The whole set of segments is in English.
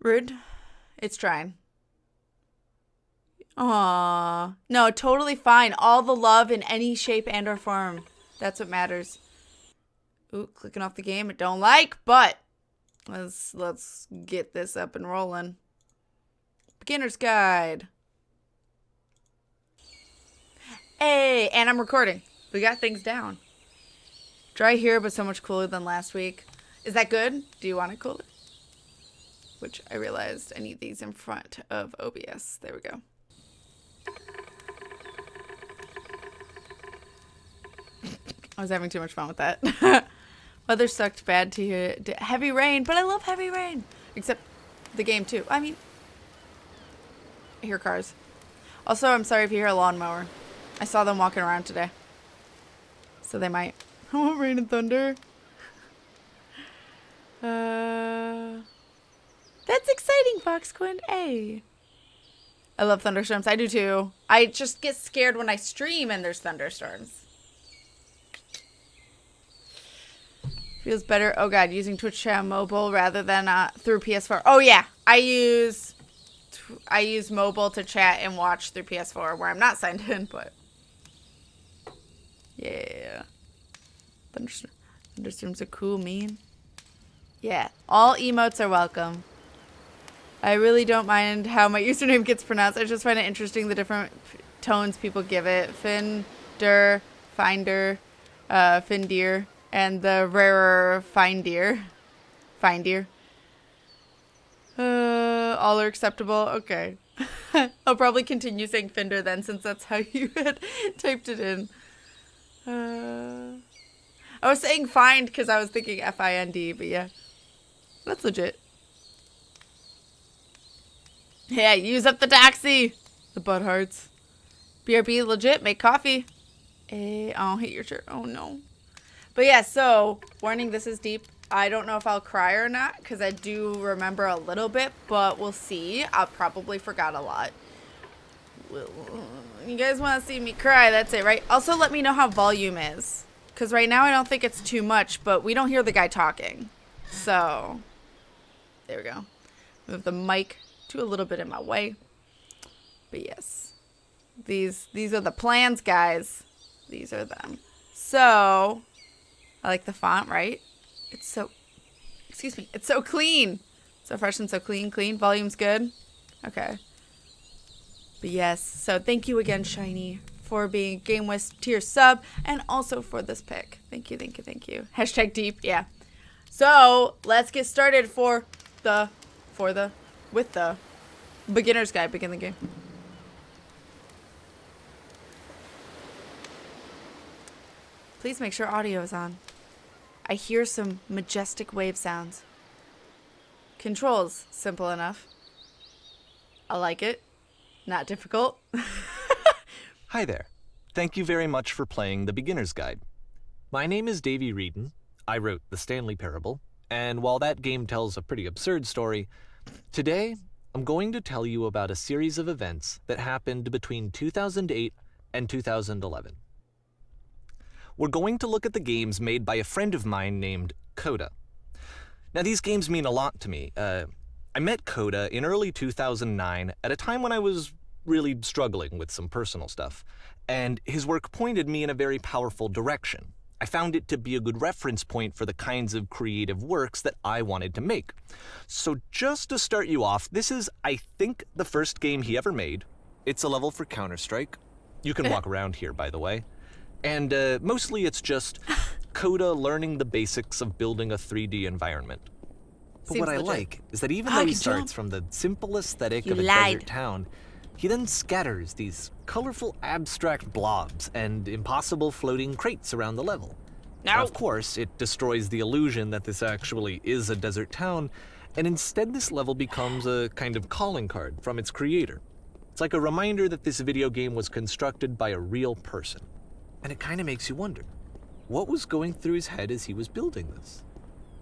Rude. It's trying. Aww. No, totally fine. All the love in any shape and or form. That's what matters. Ooh, clicking off the game I don't like, but let's get this up and rolling. Beginner's guide. Hey, and I'm recording. We got things down. Dry here, but so much cooler than last week. Is that good? Do you want it cooler? Which I realized I need these in front of OBS. There we go. I was having too much fun with that. Weather sucked bad to hear. Heavy rain, but I love heavy rain. Except the game too. I mean, I hear cars. Also, I'm sorry if you hear a lawnmower. I saw them walking around today. So they might. I want rain and thunder. That's exciting, FoxQuinn. Hey. I love thunderstorms. I do too. I just get scared when I stream and there's thunderstorms. Feels better. Oh god, using Twitch chat mobile rather than through PS4. Oh yeah, I use mobile to chat and watch through PS4 where I'm not signed in, but yeah. Thunderstorms are cool, mean. Yeah, all emotes are welcome. I really don't mind how my username gets pronounced. I just find it interesting the different tones people give it. Finder, Finder, Findeer, and the rarer Findeer. Findeer. All are acceptable. Okay. I'll probably continue saying Finder then, since that's how you had typed it in. I was saying find because I was thinking Find, but yeah. That's legit. Yeah, use up the taxi. The butt hearts. BRB legit, make coffee. Hey, oh, hate your shirt. Oh no. But yeah, so, warning, this is deep. I don't know if I'll cry or not, because I do remember a little bit, but we'll see. I probably forgot a lot. You guys want to see me cry, that's it, right? Also, let me know how volume is. Because right now I don't think it's too much, but we don't hear the guy talking. So, there we go. Move the mic to a little bit in my way. But yes. These are the plans, guys. These are them. So, I like the font, right? It's so, excuse me, it's so clean. So fresh and so clean. Volume's good. Okay. But yes, so thank you again, Shiny, for being Gamewisp tier sub, and also for this pick. Thank you. Hashtag deep, yeah. So, let's get started with the beginner's guide. Begin the game. Please make sure audio is on. I hear some majestic wave sounds. Controls, simple enough. I like it. Not difficult. Hi there. Thank you very much for playing the Beginner's Guide. My name is Davey Reedon. I wrote The Stanley Parable, and while that game tells a pretty absurd story, today I'm going to tell you about a series of events that happened between 2008 and 2011. We're going to look at the games made by a friend of mine named Coda. Now, these games mean a lot to me. I met Coda in early 2009 at a time when I was really struggling with some personal stuff, and his work pointed me in a very powerful direction. I found it to be a good reference point for the kinds of creative works that I wanted to make. So just to start you off, this is, I think, the first game he ever made. It's a level for Counter-Strike. You can walk around here, by the way. And mostly it's just Coda learning the basics of building a 3D environment. But Seems what legit. I like is that even though he starts from the simple aesthetic of a desert town, he then scatters these colorful abstract blobs and impossible floating crates around the level. Now, of course, it destroys the illusion that this actually is a desert town, and instead this level becomes a kind of calling card from its creator. It's like a reminder that this video game was constructed by a real person. And it kind of makes you wonder, what was going through his head as he was building this?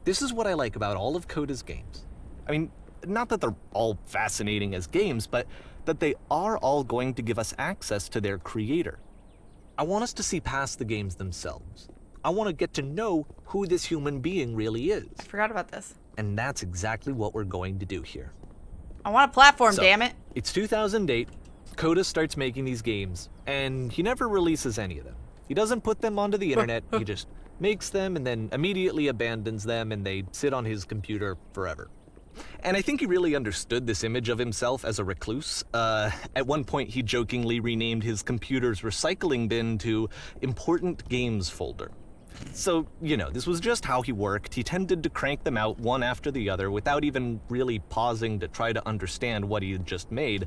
This is what I like about all of Coda's games. I mean, not that they're all fascinating as games, but that they are all going to give us access to their creator. I want us to see past the games themselves. I want to get to know who this human being really is. I forgot about this. And that's exactly what we're going to do here. I want a platform, So, damn it. It's 2008. Coda starts making these games, and he never releases any of them. He doesn't put them onto the internet, he just makes them and then immediately abandons them, and they sit on his computer forever. And I think he really understood this image of himself as a recluse. At one point, he jokingly renamed his computer's recycling bin to Important Games Folder. So, this was just how he worked. He tended to crank them out one after the other without even really pausing to try to understand what he had just made,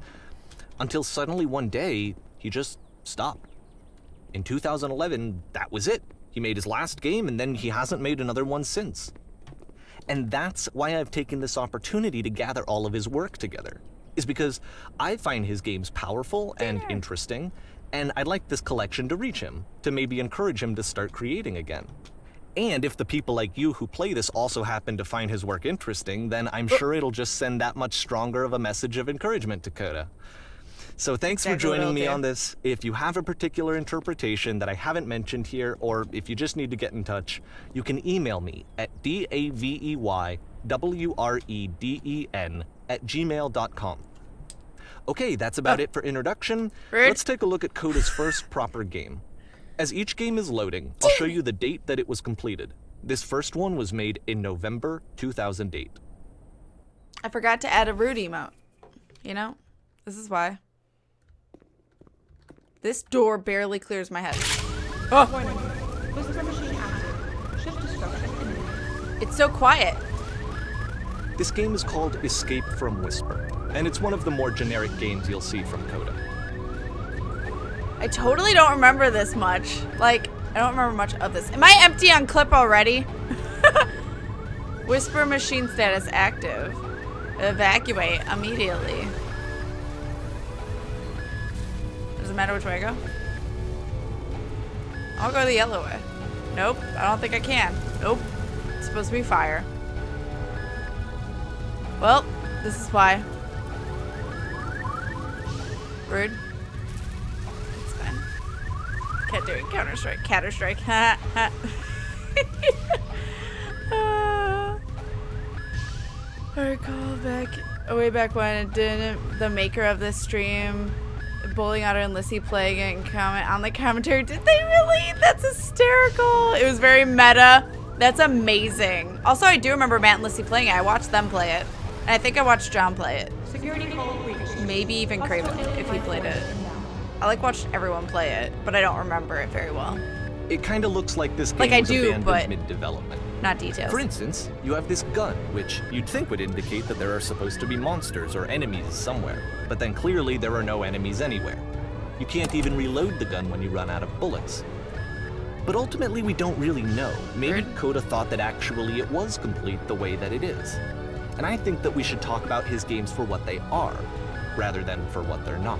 until suddenly one day, he just stopped. In 2011, that was it. He made his last game, and then he hasn't made another one since. And that's why I've taken this opportunity to gather all of his work together, is because I find his games powerful and interesting, and I'd like this collection to reach him, to maybe encourage him to start creating again. And if the people like you who play this also happen to find his work interesting, then I'm sure it'll just send that much stronger of a message of encouragement to Coda. So thanks for joining me on this. If you have a particular interpretation that I haven't mentioned here, or if you just need to get in touch, you can email me at daveywreden@gmail.com. Okay, that's about it for introduction. Let's take a look at Coda's first proper game. As each game is loading, I'll show you the date that it was completed. This first one was made in November 2008. I forgot to add a rude emote. This is why. This door barely clears my head. Oh! It's so quiet. This game is called Escape from Whisper, and it's one of the more generic games you'll see from Coda. I totally don't remember this much. I don't remember much of this. Am I empty on clip already? Whisper machine status active. Evacuate immediately. Does it matter which way I go? I'll go the yellow way. Nope, I don't think I can. Nope. It's supposed to be fire. Well, this is why. Rude. It's fine. Can't do it. Counter-strike. Counter-strike. Ha ha. I recall way back when it didn't. The maker of this stream, Bowling Otter and Lissy playing it and comment on the commentary. Did they really? That's hysterical. It was very meta. That's amazing. Also, I do remember Matt and Lissy playing it. I watched them play it. And I think I watched John play it. Maybe even Craven if he played it. I watched everyone play it, but I don't remember it very well. It kind of looks like this game was abandoned mid-development. Not details. For instance, you have this gun, which you'd think would indicate that there are supposed to be monsters or enemies somewhere, but then clearly there are no enemies anywhere. You can't even reload the gun when you run out of bullets. But ultimately we don't really know. Maybe Coda thought that actually it was complete the way that it is. And I think that we should talk about his games for what they are, rather than for what they're not.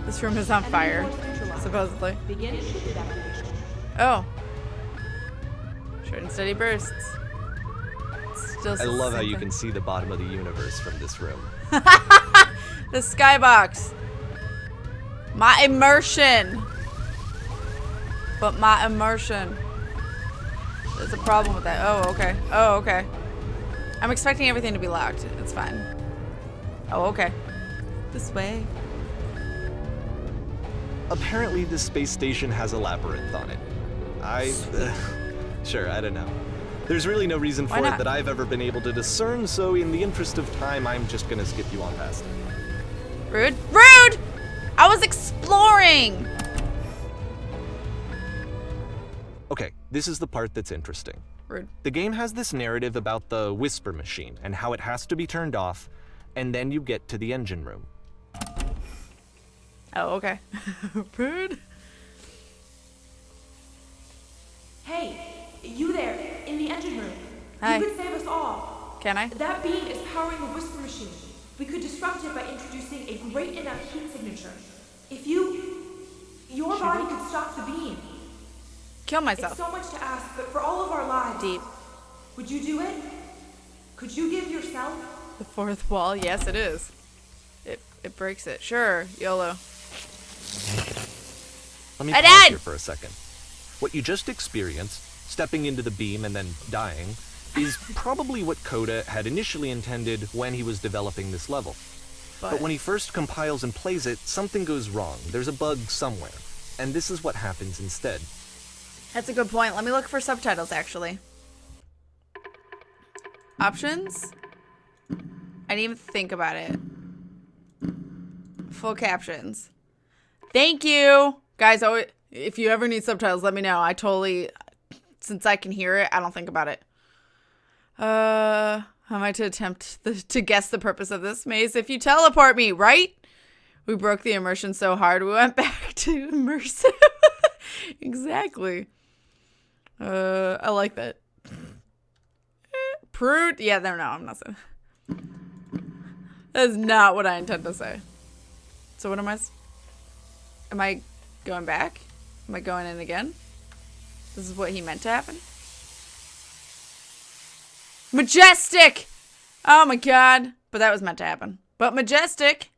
This room is on fire, supposedly. Oh. Short and steady bursts. Still I love how you can see the bottom of the universe from this room. The skybox. My immersion. But my immersion. There's a problem with that. Oh, okay. Oh, okay. I'm expecting everything to be locked. It's fine. Oh, okay. This way. Apparently this space station has a labyrinth on it. Sure, I don't know. There's really no reason for it that I've ever been able to discern, so in the interest of time, I'm just gonna skip you on past it. Rude. Rude! I was exploring! Okay, this is the part that's interesting. Rude. The game has this narrative about the Whisper machine and how it has to be turned off, and then you get to the engine room. Oh, okay. Rude. Hey, you there, in the engine room. Hi. You could save us all. Can I? That beam is powering the Whisper machine. We could disrupt it by introducing a great enough heat signature. If your body could stop the beam. Kill myself. It's so much to ask, but for all of our lives. Deep. Would you do it? Could you give yourself? The fourth wall? Yes, it is. It breaks it. Sure, YOLO. Let me pause here for a second. What you just experienced, stepping into the beam and then dying, is probably what Coda had initially intended when he was developing this level. But when he first compiles and plays it, something goes wrong. There's a bug somewhere. And this is what happens instead. That's a good point. Let me look for subtitles, actually. Options? I didn't even think about it. Full captions. Thank you! Guys, if you ever need subtitles, let me know. I totally... Since I can hear it, I don't think about it. How am I to attempt to guess the purpose of this maze? If you teleport me, right? We broke the immersion so hard, we went back to immersive. Exactly. I like that. Prude? Yeah, no, I'm not saying. That is not what I intend to say. So what am I going back? Am I going in again? This is what he meant to happen? Majestic! Oh my god. But that was meant to happen. But majestic.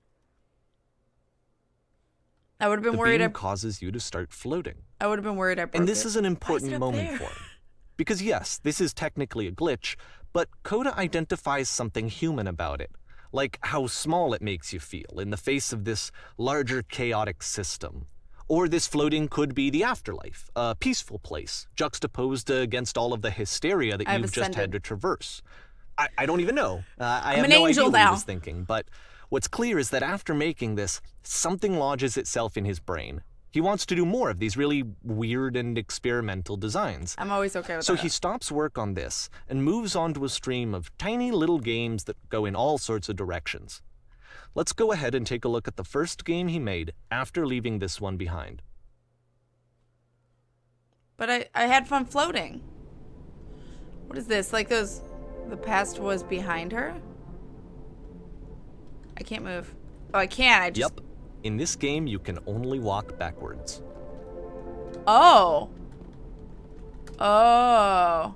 I would have been worried. The beam causes you to start floating. I would have been worried I broke it. And this is an important moment for him. Because yes, this is technically a glitch, but Coda identifies something human about it. Like how small it makes you feel in the face of this larger chaotic system. Or this floating could be the afterlife, a peaceful place, juxtaposed against all of the hysteria that you've just had to traverse. I don't even know. I have no idea what he was thinking, but what's clear is that after making this, something lodges itself in his brain. He wants to do more of these really weird and experimental designs. I'm always okay with that. So he stops work on this and moves on to a stream of tiny little games that go in all sorts of directions. Let's go ahead and take a look at the first game he made after leaving this one behind. But I had fun floating. What is this? Like those... The past was behind her? I can't move. Oh, I can. I just... Yep. In this game, you can only walk backwards. Oh. Oh.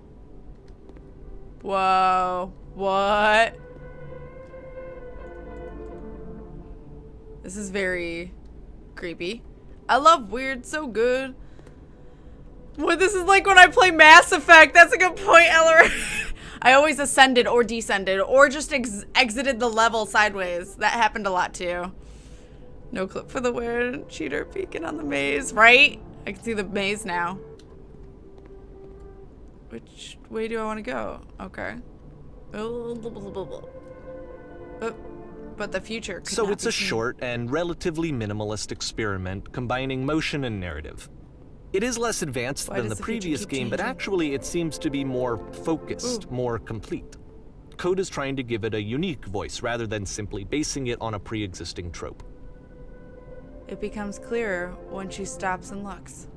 Whoa. What? This is very creepy. I love weird so good. What this is like when I play Mass Effect. That's a good point, Ellery. I always ascended or descended or just exited the level sideways. That happened a lot too. No clip for the weird cheater peeking on the maze, right? I can see the maze now. Which way do I want to go? Okay. But the future could So not it's a short and relatively minimalist experiment combining motion and narrative. It is less advanced than the previous game, but actually it seems to be more focused, more complete. Coda's trying to give it a unique voice rather than simply basing it on a pre-existing trope. It becomes clearer when she stops and looks.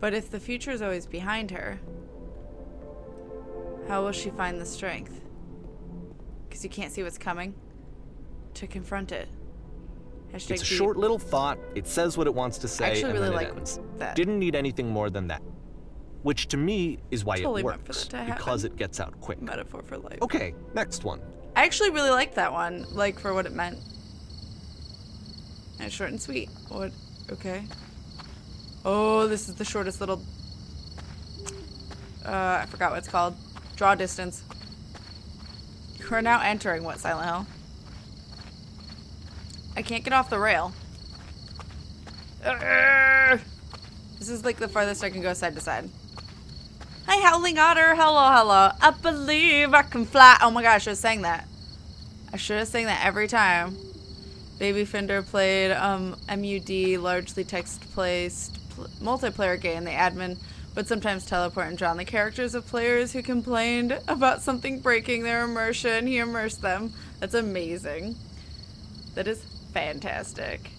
But if the future is always behind her, how will she find the strength? Because you can't see what's coming. To confront it. Hashtag it's a short little thought. It says what it wants to say, I actually and really then like it ends. that. Didn't need anything more than that. Which to me is why Totally it meant for works, that to happen. because it gets out quick. Metaphor for life. Okay, next one. I actually really liked that one, like for what it meant. And short and sweet. What? Okay. Oh, this is the shortest little... I forgot what it's called. Draw distance. We're now entering what, Silent Hill? I can't get off the rail. This is like the farthest I can go side to side. Hi, Howling Otter. Hello, hello. I believe I can fly. Oh my gosh, I should have sang that. I should have sang that every time. Baby Fender played MUD, largely text-based multiplayer game. The admin would sometimes teleport and drown the characters of players who complained about something breaking their immersion. He immersed them. That's amazing. That is fantastic.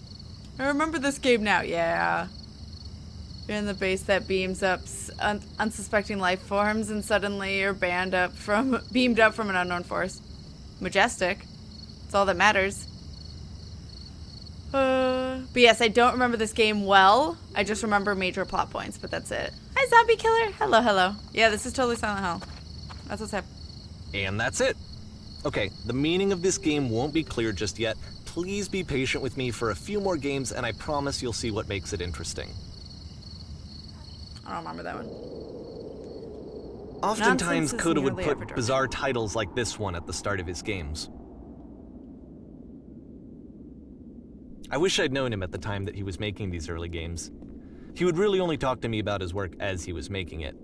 I remember this game now. Yeah. You're in the base that beams up unsuspecting life forms, and suddenly you're beamed up from an unknown force. Majestic. That's all that matters. But yes, I don't remember this game well. I just remember major plot points, but that's it. Hi, zombie killer. Hello, hello. Yeah, this is totally Silent Hill. That's what's happening. And that's it. Okay, the meaning of this game won't be clear just yet. Please be patient with me for a few more games, and I promise you'll see what makes it interesting. I don't remember that one. Oftentimes, Nonsense is Coda would nearly put overdriven. bizarre titles like this one at the start of his games. I wish I'd known him at the time that he was making these early games. He would really only talk to me about his work as he was making it.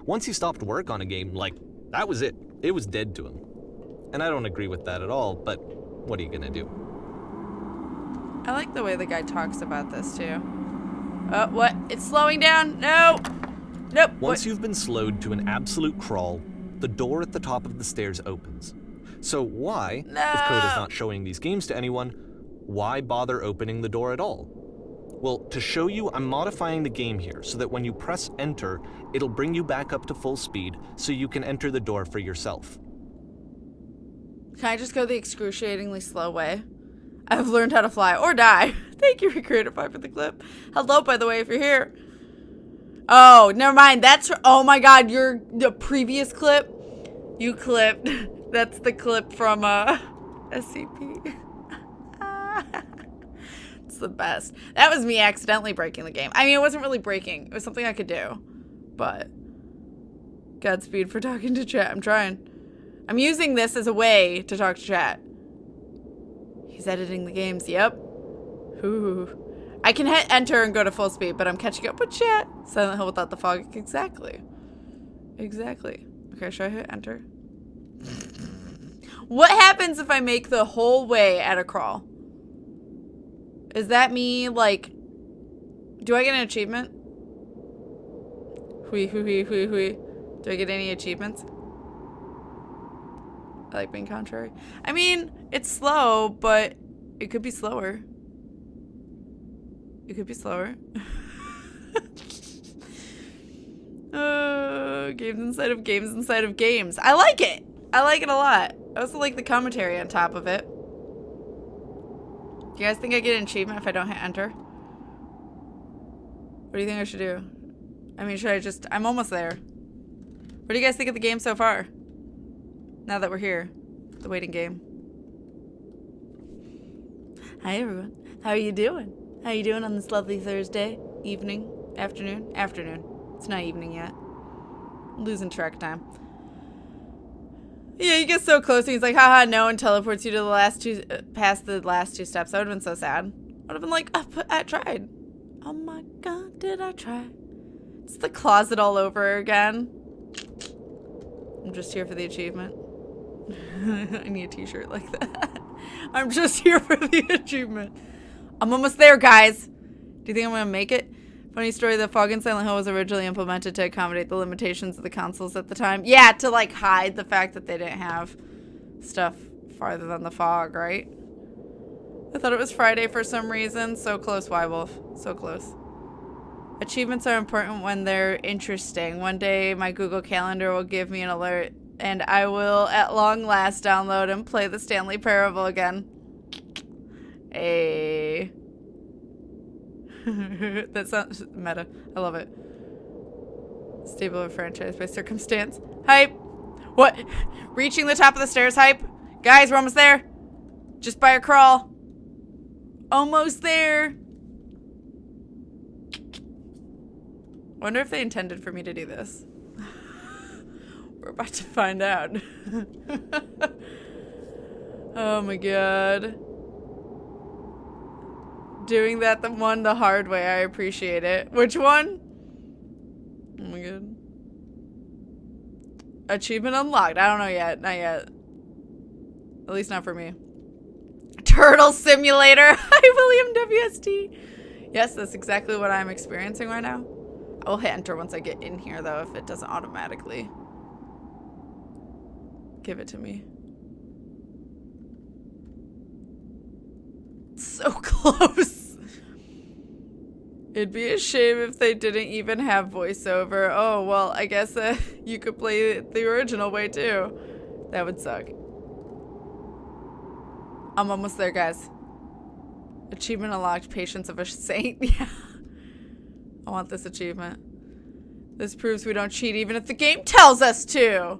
Once he stopped work on a game, like, that was it. It was dead to him. And I don't agree with that at all, but what are you gonna do? I like the way the guy talks about this too. Oh, what? It's slowing down. No. Nope. Once you've been slowed to an absolute crawl, the door at the top of the stairs opens. So why, No. if Coda's not showing these games to anyone, why bother opening the door at all? Well, to show you, I'm modifying the game here so that when you press enter, it'll bring you back up to full speed so you can enter the door for yourself. Can I just go the excruciatingly slow way? I've learned how to fly or die. Thank you, Recreatify, for the clip. Hello, by the way, if you're here. Oh, never mind. That's oh my God, the previous clip. You clipped. That's the clip from SCP. It's the best. That was me accidentally breaking the game. I mean, it wasn't really breaking. It was something I could do. But Godspeed for talking to chat. I'm trying. I'm using this as a way to talk to chat. He's editing the games. Yep. Ooh. I can hit enter and go to full speed, but I'm catching up with chat. Silent Hill without the fog. Exactly. Exactly. Okay, should I hit enter? What happens if I make the whole way at a crawl? Is that me, like... Do I get an achievement? Hui, hui, hui, hui, hui. Do I get any achievements? I like being contrary. I mean, it's slow, but it could be slower. It could be slower. Games inside of games inside of games. I like it. I like it a lot. I also like the commentary on top of it. Do you guys think I get an achievement if I don't hit enter? What do you think I should do? I mean, should I just... I'm almost there. What do you guys think of the game so far? Now that we're here. The waiting game. Hi, everyone. How are you doing? How are you doing on this lovely Thursday? Evening? Afternoon? Afternoon. It's not evening yet. I'm losing track time. Yeah, you get so close and he's like, haha, no, and teleports you to the last two, past the last two steps. That would have been so sad. I would have been like, I tried. Oh my God, did I try? It's the closet all over again. I'm just here for the achievement. I need a t-shirt like that. I'm just here for the achievement. I'm almost there, guys. Do you think I'm gonna make it? Funny story, the fog in Silent Hill was originally implemented to accommodate the limitations of the consoles at the time. Yeah, to like hide the fact that they didn't have stuff farther than the fog, right? I thought it was Friday for some reason. So close, Wolf. So close. Achievements are important when they're interesting. One day my Google Calendar will give me an alert and I will at long last download and play the Stanley Parable again. Hey. That sounds meta. I love it. Stable of franchise by circumstance. Hype. What? Reaching the top of the stairs hype? Guys, we're almost there. Just by a crawl. Almost there. Wonder if they intended for me to do this. We're about to find out. Oh my God. Doing that the hard way, I appreciate it. Which one? Oh my God. Achievement unlocked. I don't know yet. Not yet. At least not for me. Turtle Simulator. Hi, William WST. Yes, that's exactly what I'm experiencing right now. I will hit enter once I get in here, though, if it doesn't automatically give it to me. So close. It'd be a shame if they didn't even have voiceover. Oh, well, I guess you could play it the original way, too. That would suck. I'm almost there, guys. Achievement unlocked, Patience of a Saint. Yeah. I want this achievement. This proves we don't cheat even if the game tells us to.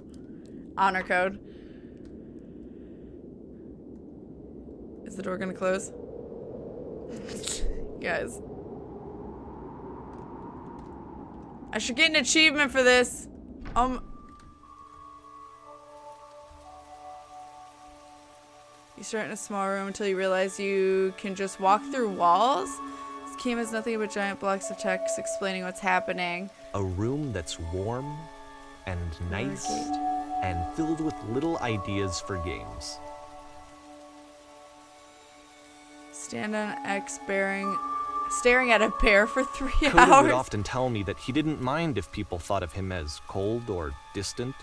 Honor code. Is the door gonna close? Guys. I should get an achievement for this. You start in a small room until you realize you can just walk through walls. This game has nothing but giant blocks of text explaining what's happening. A room that's warm and nice and filled with little ideas for games. Stand on X staring at a bear for 3 Coda hours. would often tell me that he didn't mind if people thought of him as cold or distant.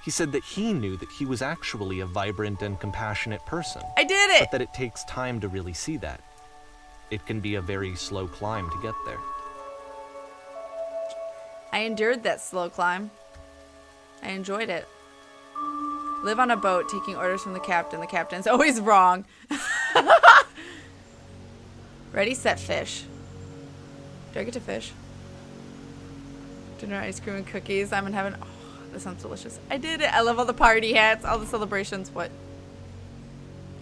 He said that he knew that he was actually a vibrant and compassionate person. I did it! But that it takes time to really see that. It can be a very slow climb to get there. I endured that slow climb. I enjoyed it. Live on a boat, taking orders from the captain. The captain's always wrong. Ready, set, fish. Do I get to fish? Dinner, ice cream, and cookies. I'm in heaven. Oh, this sounds delicious. I did it. I love all the party hats, all the celebrations. What?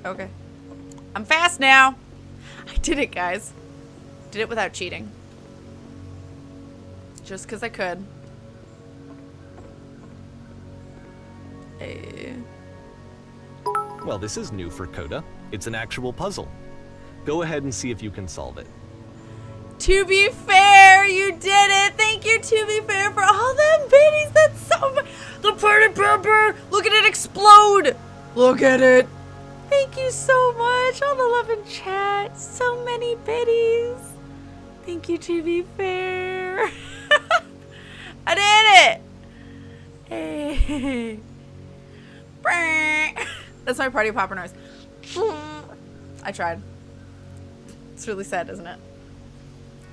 Okay. I'm fast now. I did it, guys. Did it without cheating. Just because I could. Hey. Well, this is new for Coda. It's an actual puzzle. Go ahead and see if you can solve it. To be fair, you did it. Thank you, To Be Fair, for all them biddies. That's so much. The party pepper. Look at it explode. Look at it. Thank you so much. All the love in chat. So many biddies. Thank you, To Be Fair. I did it. Hey. That's my party popper noise. I tried. It's really sad, isn't it?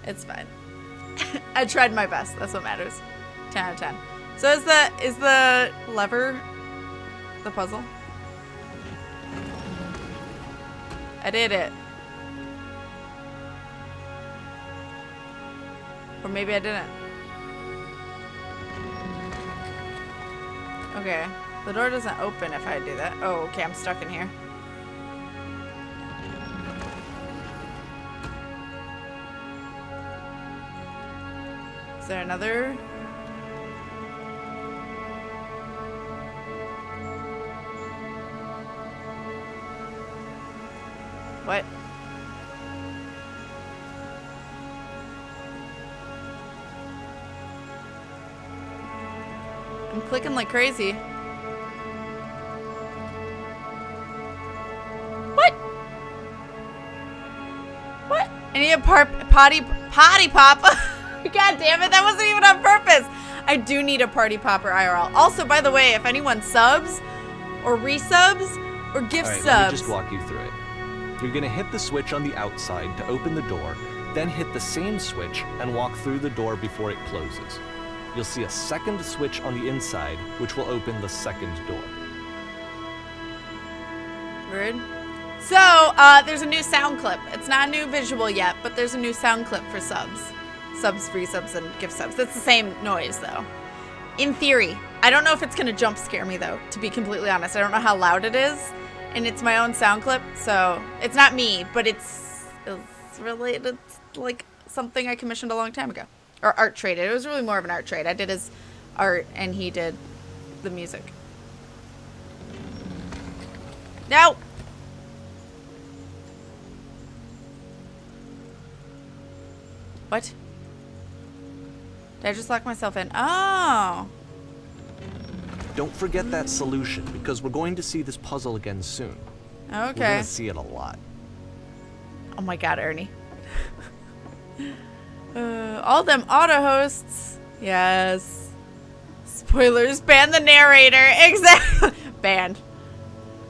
It's fine. I tried my best. That's what matters. 10 out of 10. So is the lever the puzzle? I did it. Or maybe I didn't. Okay. The door doesn't open if I do that. Oh, okay. I'm stuck in here. Is there another? What? I'm clicking like crazy. What? What? I need a potty pop. God damn it, that wasn't even on purpose. I do need a party popper IRL. Also, by the way, if anyone subs or resubs or gift subs. Let me just walk you through it. You're gonna hit the switch on the outside to open the door, then hit the same switch and walk through the door before it closes. You'll see a second switch on the inside, which will open the second door. Rude. So, there's a new sound clip. It's not a new visual yet, but there's a new sound clip for subs. Subs, free subs, and gift subs. It's the same noise, though. In theory. I don't know if it's gonna jump scare me, though, to be completely honest. I don't know how loud it is, and it's my own sound clip, so it's not me, but it's related to, like, something I commissioned a long time ago. Or art traded. It was really more of an art trade. I did his art, and he did the music. No! What? Did I just lock myself in? Oh! Don't forget that solution, because we're going to see this puzzle again soon. Okay. We're gonna see it a lot. Oh my god, Ernie. All them auto hosts. Yes. Spoilers. Ban the narrator. Exactly. Banned.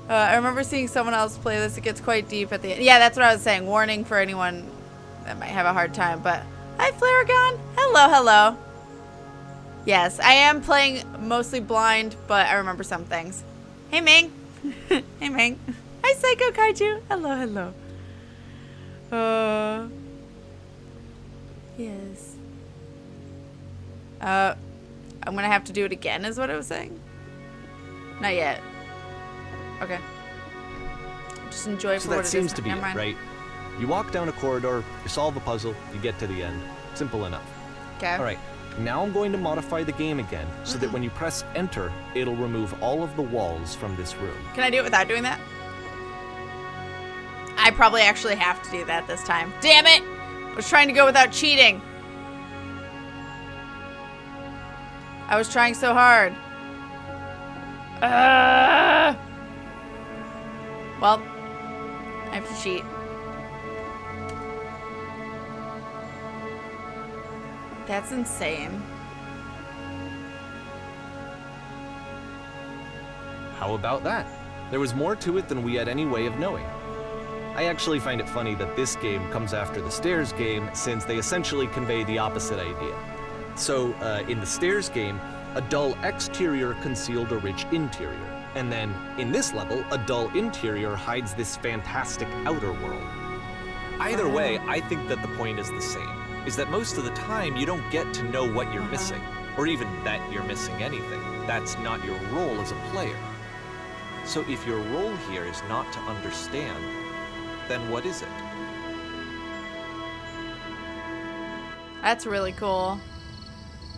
I remember seeing someone else play this. It gets quite deep at the end. Yeah, that's what I was saying. Warning for anyone that might have a hard time. But hi, Flaragon. Hello, hello. Yes, I am playing mostly blind, but I remember some things. Hey, Ming. Hey, Ming. Hi, Psycho Kaiju. Hello, hello. Yes. I'm gonna have to do it again, is what I was saying? Not yet. Okay. Just enjoy it for So what that it seems is. to be Never it, mind. right? You walk down a corridor, you solve a puzzle, you get to the end. Simple enough. Okay. All right, Now I'm going to modify the game again so that when you press enter, it'll remove all of the walls from this room. Can I do it without doing that? I probably actually have to do that this time. Damn it! I was trying to go without cheating. I was trying so hard. Well, I have to cheat. That's insane. How about that? There was more to it than we had any way of knowing. I actually find it funny that this game comes after the Stairs game, since they essentially convey the opposite idea. So, in the Stairs game, a dull exterior concealed a rich interior. And then, in this level, a dull interior hides this fantastic outer world. Either way, I think that the point is the same, is that most of the time you don't get to know what you're missing, or even that you're missing anything. That's not your role as a player. So if your role here is not to understand, then what is it? That's really cool.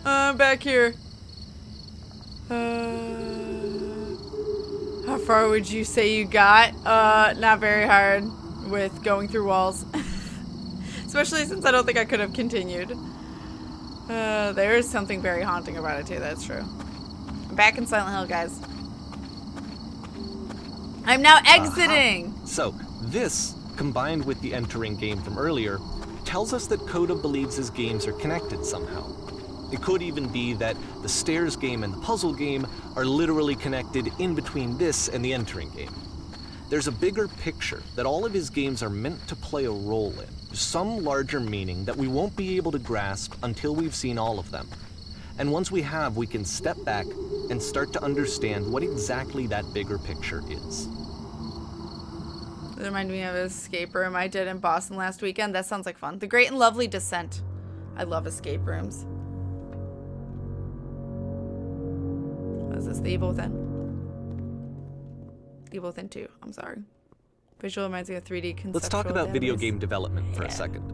Back here. How far would you say you got? Not very hard with going through walls. Especially since I don't think I could have continued. There is something very haunting about it too, that's true. I'm back in Silent Hill, guys. I'm now exiting! So, this, combined with the entering game from earlier, tells us that Coda believes his games are connected somehow. It could even be that the Stairs game and the puzzle game are literally connected in between this and the entering game. There's a bigger picture that all of his games are meant to play a role in, some larger meaning that we won't be able to grasp until we've seen all of them. And once we have, we can step back and start to understand what exactly that bigger picture is. It reminded me of an escape room I did in Boston last weekend. That sounds like fun. The Great and Lovely Descent. I love escape rooms. What is this? The Evil Within? Evil Within 2. I'm sorry. Visual reminds me of 3D conceptual. Let's talk about video database. game development for a second.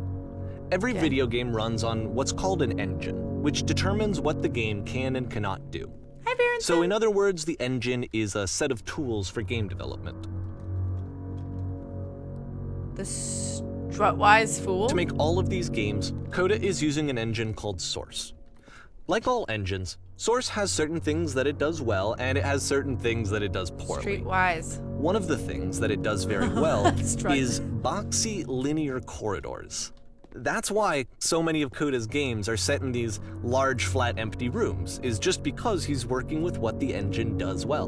Every video game runs on what's called an engine, which determines what the game can and cannot do. Hi, Baron. So in other words, the engine is a set of tools for game development. The Strutwise Fool? To make all of these games, Coda is using an engine called Source. Like all engines, Source has certain things that it does well, and it has certain things that it does poorly. Streetwise. One of the things that it does very well Strut. is boxy linear corridors. That's why so many of Coda's games are set in these large, flat, empty rooms, is just because he's working with what the engine does well.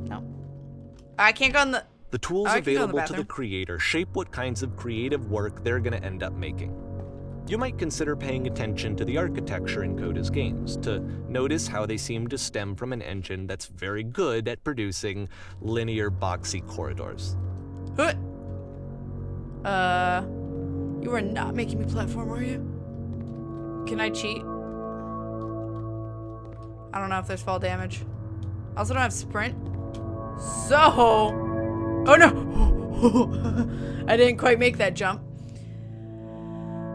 No. I can't go in the... The tools I can go in the available to the bathroom. creator shape what kinds of creative work they're going to end up making. You might consider paying attention to the architecture in Coda's games, to notice how they seem to stem from an engine that's very good at producing linear, boxy corridors. Huh. You are not making me platform, are you? Can I cheat? I don't know if there's fall damage. I also don't have sprint. So... Oh no! I didn't quite make that jump.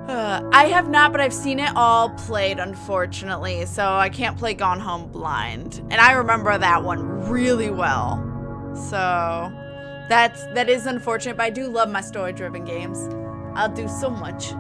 I have not, but I've seen it all played, unfortunately, so I can't play Gone Home blind. And I remember that one really well. So that is unfortunate, but I do love my story-driven games. I'll do so much.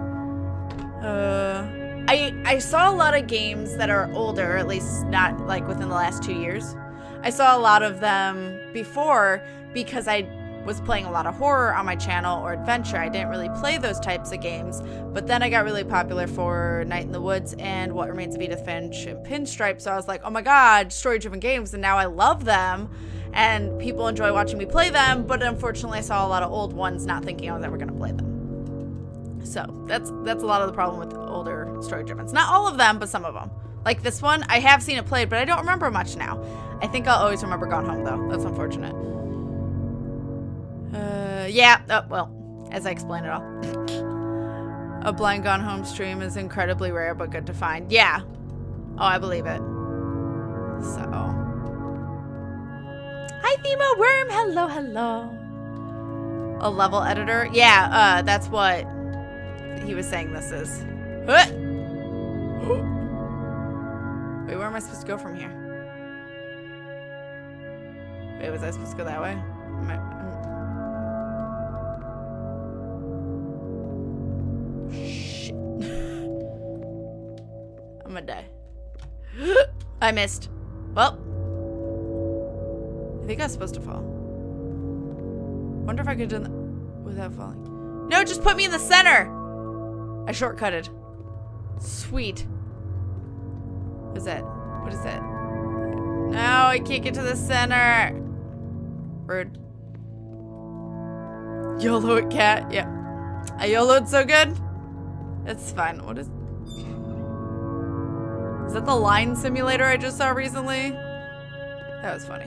I saw a lot of games that are older, at least not like within the last 2 years. I saw a lot of them before because I was playing a lot of horror on my channel or adventure. I didn't really play those types of games, but then I got really popular for Night in the Woods and What Remains of Edith Finch and Pinstripe, so I was like, oh my god, story-driven games, and now I love them, and people enjoy watching me play them, but unfortunately I saw a lot of old ones not thinking I was ever going to play them. So that's a lot of the problem with older story-drivens. Not all of them, but some of them. Like this one, I have seen it played, but I don't remember much now. I think I'll always remember Gone Home, though. That's unfortunate. Yeah, oh, well, as I explained it all. A blind Gone Home stream is incredibly rare, but good to find. Yeah. Oh, I believe it. So. Hi, Thema Worm. Hello, hello. A level editor? Yeah, that's what he was saying this is. am I supposed to go from here? Wait, was I supposed to go that way? Shit. I'm gonna die. I missed. Well. I think I was supposed to fall. Wonder if I could have done that without falling. No, just put me in the center! I shortcutted. Sweet. What is that? What is that? No, I can't get to the center. Rude. YOLO it, cat. Yeah. I YOLO'd so good. It's fine. What is... Is that the line simulator I just saw recently? That was funny.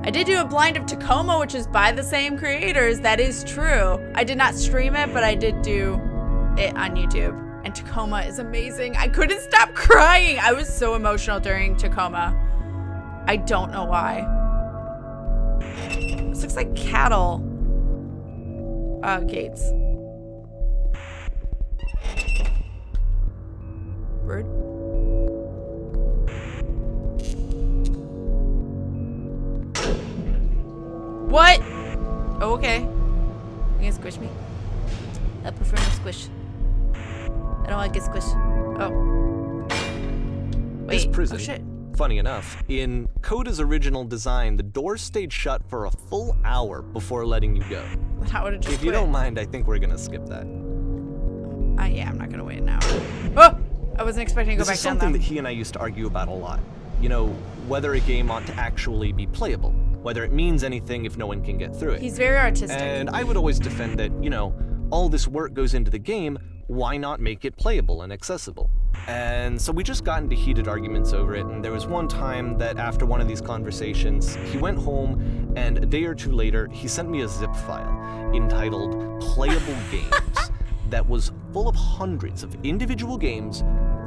I did do a blind of Tacoma, which is by the same creators. That is true. I did not stream it, but I did do it on YouTube. And Tacoma is amazing. I couldn't stop crying. I was so emotional during Tacoma. I don't know why. This looks like cattle gates. Rude. What? Oh, okay. You gonna squish me? I prefer no squish. I don't want to get squished. Oh. Wait. This prison, oh shit. funny enough, in Coda's original design, the doors stayed shut for a full hour before letting you go. I would have just If you quit. don't mind, I think we're gonna skip that. Yeah, I'm not gonna wait an hour. Oh! I wasn't expecting to go This back is down something though. that he and I used to argue about a lot. You know, whether a game ought to actually be playable, whether it means anything if no one can get through it. He's very artistic. And I would always defend that, you know, all this work goes into the game, why not make it playable and accessible? And so we just got into heated arguments over it, and there was one time that after one of these conversations, he went home, and a day or two later, he sent me a zip file entitled Playable Games that was full of hundreds of individual games,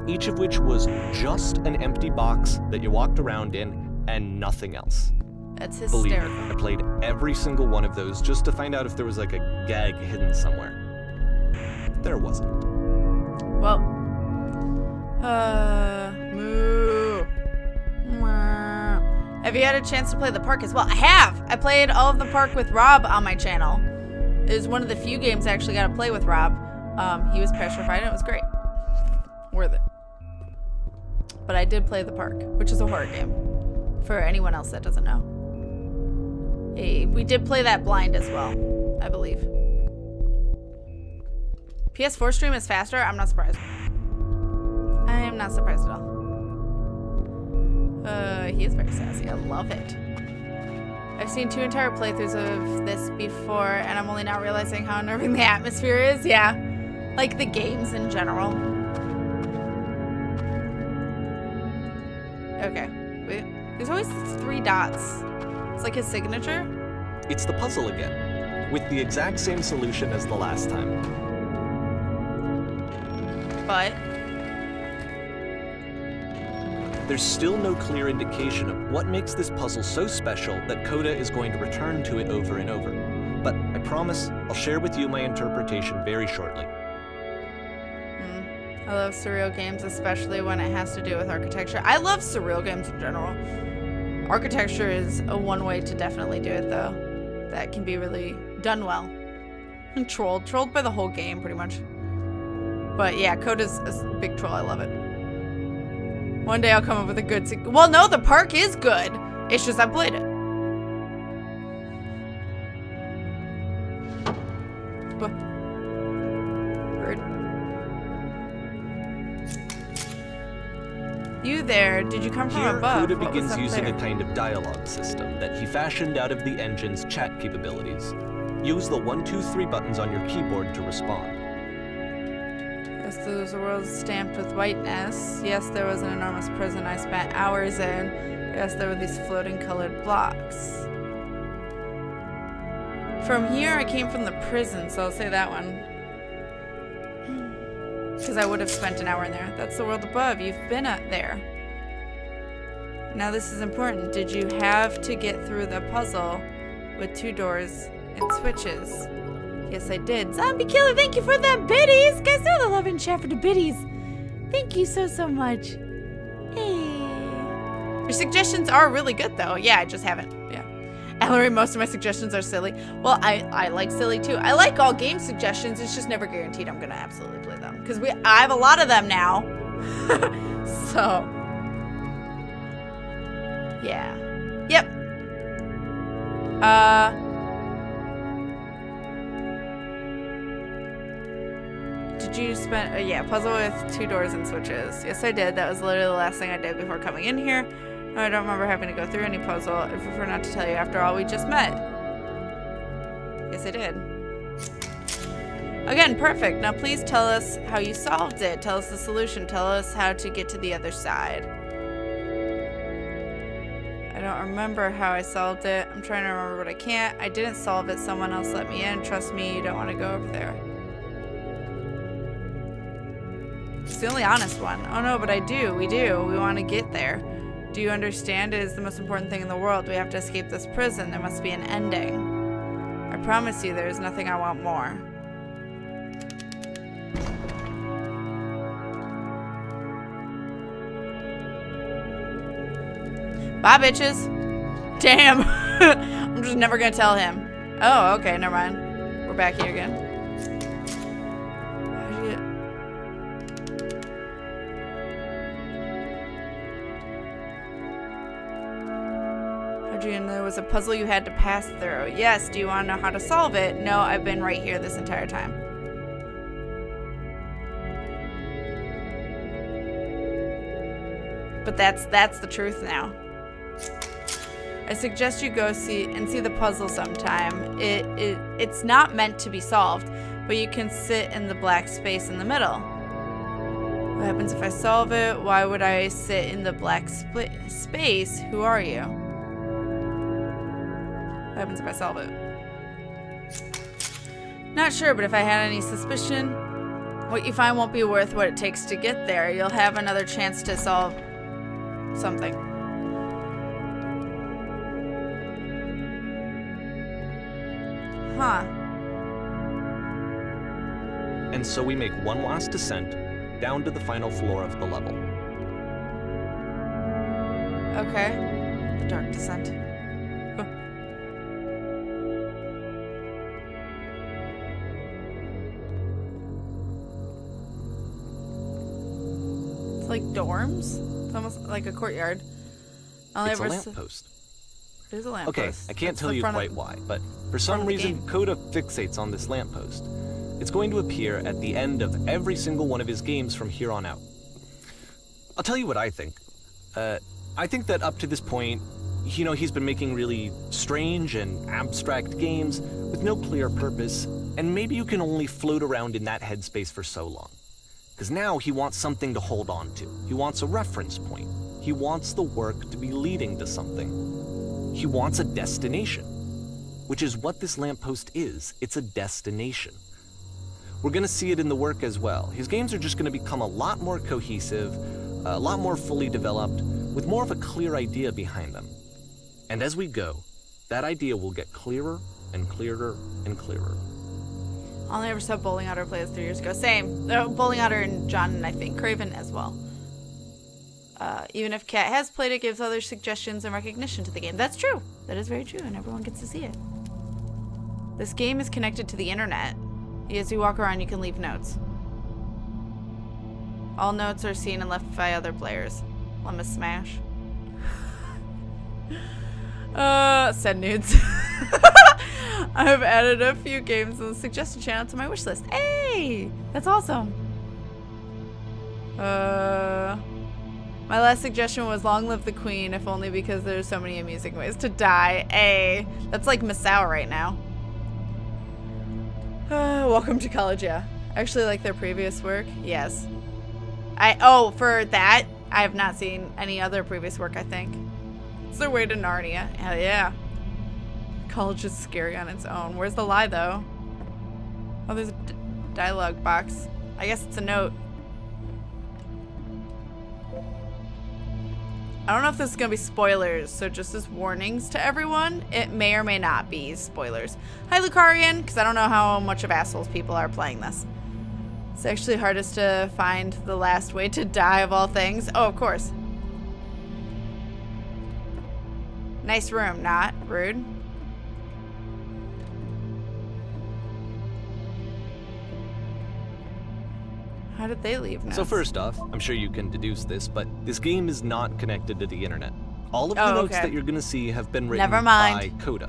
each of which was just an empty box that you walked around in and nothing else. That's Believe hysterical. me, I played every single one of those just to find out if there was like a gag hidden somewhere. There wasn't. Well. Moo. Have you had a chance to play the park as well? I have! I played all of the park with Rob on my channel. It was one of the few games I actually got to play with Rob. He was petrified and it was great. Worth it. But I did play the park, which is a horror game. For anyone else that doesn't know. Hey, we did play that blind as well, I believe. PS4 stream is faster? I'm not surprised. I am not surprised at all. He is very sassy. I love it. I've seen 2 entire playthroughs of this before, and I'm only now realizing how unnerving the atmosphere is. Yeah. Like the games in general. Okay. Wait. There's always 3 dots. It's like his signature. It's the puzzle again, with the exact same solution as the last time. But there's still no clear indication of what makes this puzzle so special that Coda is going to return to it over and over. But I promise I'll share with you my interpretation very shortly. I love surreal games, especially when it has to do with architecture. I love surreal games in general. Architecture is a one way to definitely do it, though. That can be really done well. And trolled by the whole game, pretty much. But yeah, Coda's a big troll. I love it. One day I'll come up with a good... Well, no, the park is good. It's just I played it. Bird. You there? Did you come from Here, above? Coda What was begins up using there? a kind of dialogue system that he fashioned out of the engine's chat capabilities. Use the 1, 2, 3 buttons on your keyboard to respond. Yes, those worlds stamped with whiteness. Yes, there was an enormous prison I spent hours in. Yes, there were these floating colored blocks. From here, I came from the prison, so I'll say that one. Because I would have spent an hour in there. That's the world above. You've been there. Now this is important. Did you have to get through the puzzle with 2 doors and switches? Yes, I did. Zombie killer, thank you for the biddies! Guys, they're the love and chat for the biddies. Thank you so much. Hey. Your suggestions are really good, though. Yeah, I just haven't. Yeah. Ellery, most of my suggestions are silly. Well, I like silly, too. I like all game suggestions. It's just never guaranteed I'm going to absolutely play them. Because I have a lot of them now. So. Yeah. Yep. Did you spend... yeah, puzzle with 2 doors and switches. Yes, I did. That was literally the last thing I did before coming in here. No, I don't remember having to go through any puzzle. I prefer not to tell you after all we just met. Yes, I did. Again, perfect. Now please tell us how you solved it. Tell us the solution. Tell us how to get to the other side. I don't remember how I solved it. I'm trying to remember, but I can't. I didn't solve it. Someone else let me in. Trust me, you don't want to go over there. It's the only honest one. Oh no, but I do. We do. We want to get there. Do you understand? It is the most important thing in the world. We have to escape this prison. There must be an ending. I promise you there is nothing I want more. Bye, bitches. Damn. I'm just never gonna tell him. Oh, okay, never mind. We're back here again. Adrian, there was a puzzle you had to pass through. Yes, do you want to know how to solve it? No, I've been right here this entire time. But that's the truth now. I suggest you go see the puzzle sometime. It's not meant to be solved, but you can sit in the black space in the middle. What happens if I solve it? Why would I sit in the black space? Who are you? What happens if I solve it? Not sure, but if I had any suspicion, what you find won't be worth what it takes to get there. You'll have another chance to solve something. Huh. And so we make one last descent down to the final floor of the level. Okay. The dark descent. It's like dorms? It's almost like a courtyard. It's a lamppost. It is a lamppost. Okay, I can't tell you quite why, but for some reason, Coda fixates on this lamppost. It's going to appear at the end of every single one of his games from here on out. I'll tell you what I think. I think that up to this point, you know, he's been making really strange and abstract games with no clear purpose, and maybe you can only float around in that headspace for so long. Because now he wants something to hold on to. He wants a reference point. He wants the work to be leading to something. He wants a destination, which is what this lamppost is. It's a destination. We're going to see it in the work as well. His games are just going to become a lot more cohesive, a lot more fully developed, with more of a clear idea behind them. And as we go, that idea will get clearer and clearer and clearer. I only ever saw Bowling Otter play this 3 years ago. Same. Bowling Otter and John and I think Craven as well. Even if Kat has played it, gives other suggestions and recognition to the game. That's true. That is very true, and everyone gets to see it. This game is connected to the internet. As you walk around, you can leave notes. All notes are seen and left by other players. Lemma smash. Send nudes. I've added a few games on the suggestion channel to my wish list. Hey! That's awesome. My last suggestion was Long Live the Queen, if only because there's so many amusing ways to die. Hey! That's like Masao right now. Welcome to college, yeah. I actually like their previous work. Yes. For that, I have not seen any other previous work, I think. It's their way to Narnia. Hell yeah. College is scary on its own. Where's the lie, though? Oh, there's a dialogue box. I guess it's a note. I don't know if this is going to be spoilers, so just as warnings to everyone, it may or may not be spoilers. Hi, Lucarian, because I don't know how much of assholes people are playing this. It's actually hardest to find the last way to die of all things. Oh, of course. Nice room, not rude. How did they leave now? So first off, I'm sure you can deduce this, but this game is not connected to the internet. All of the notes that you're gonna see have been written by Coda.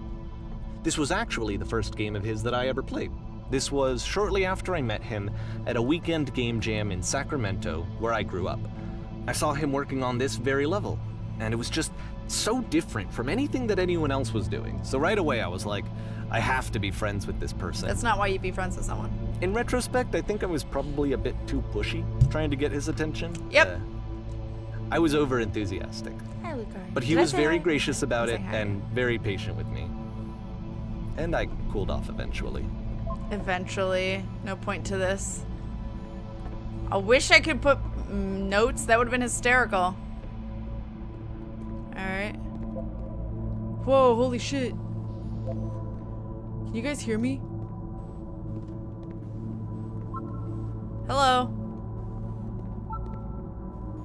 This was actually the first game of his that I ever played. This was shortly after I met him at a weekend game jam in Sacramento, where I grew up. I saw him working on this very level, and it was just so different from anything that anyone else was doing. So right away I was like, I have to be friends with this person. That's not why you'd be friends with someone. In retrospect, I think I was probably a bit too pushy, trying to get his attention. Yep. I was over-enthusiastic. Hi, Luca. But he was very gracious about it and very patient with me. And I cooled off eventually. Eventually. No point to this. I wish I could put notes. That would have been hysterical. Alright. Whoa, holy shit. Can you guys hear me? Hello.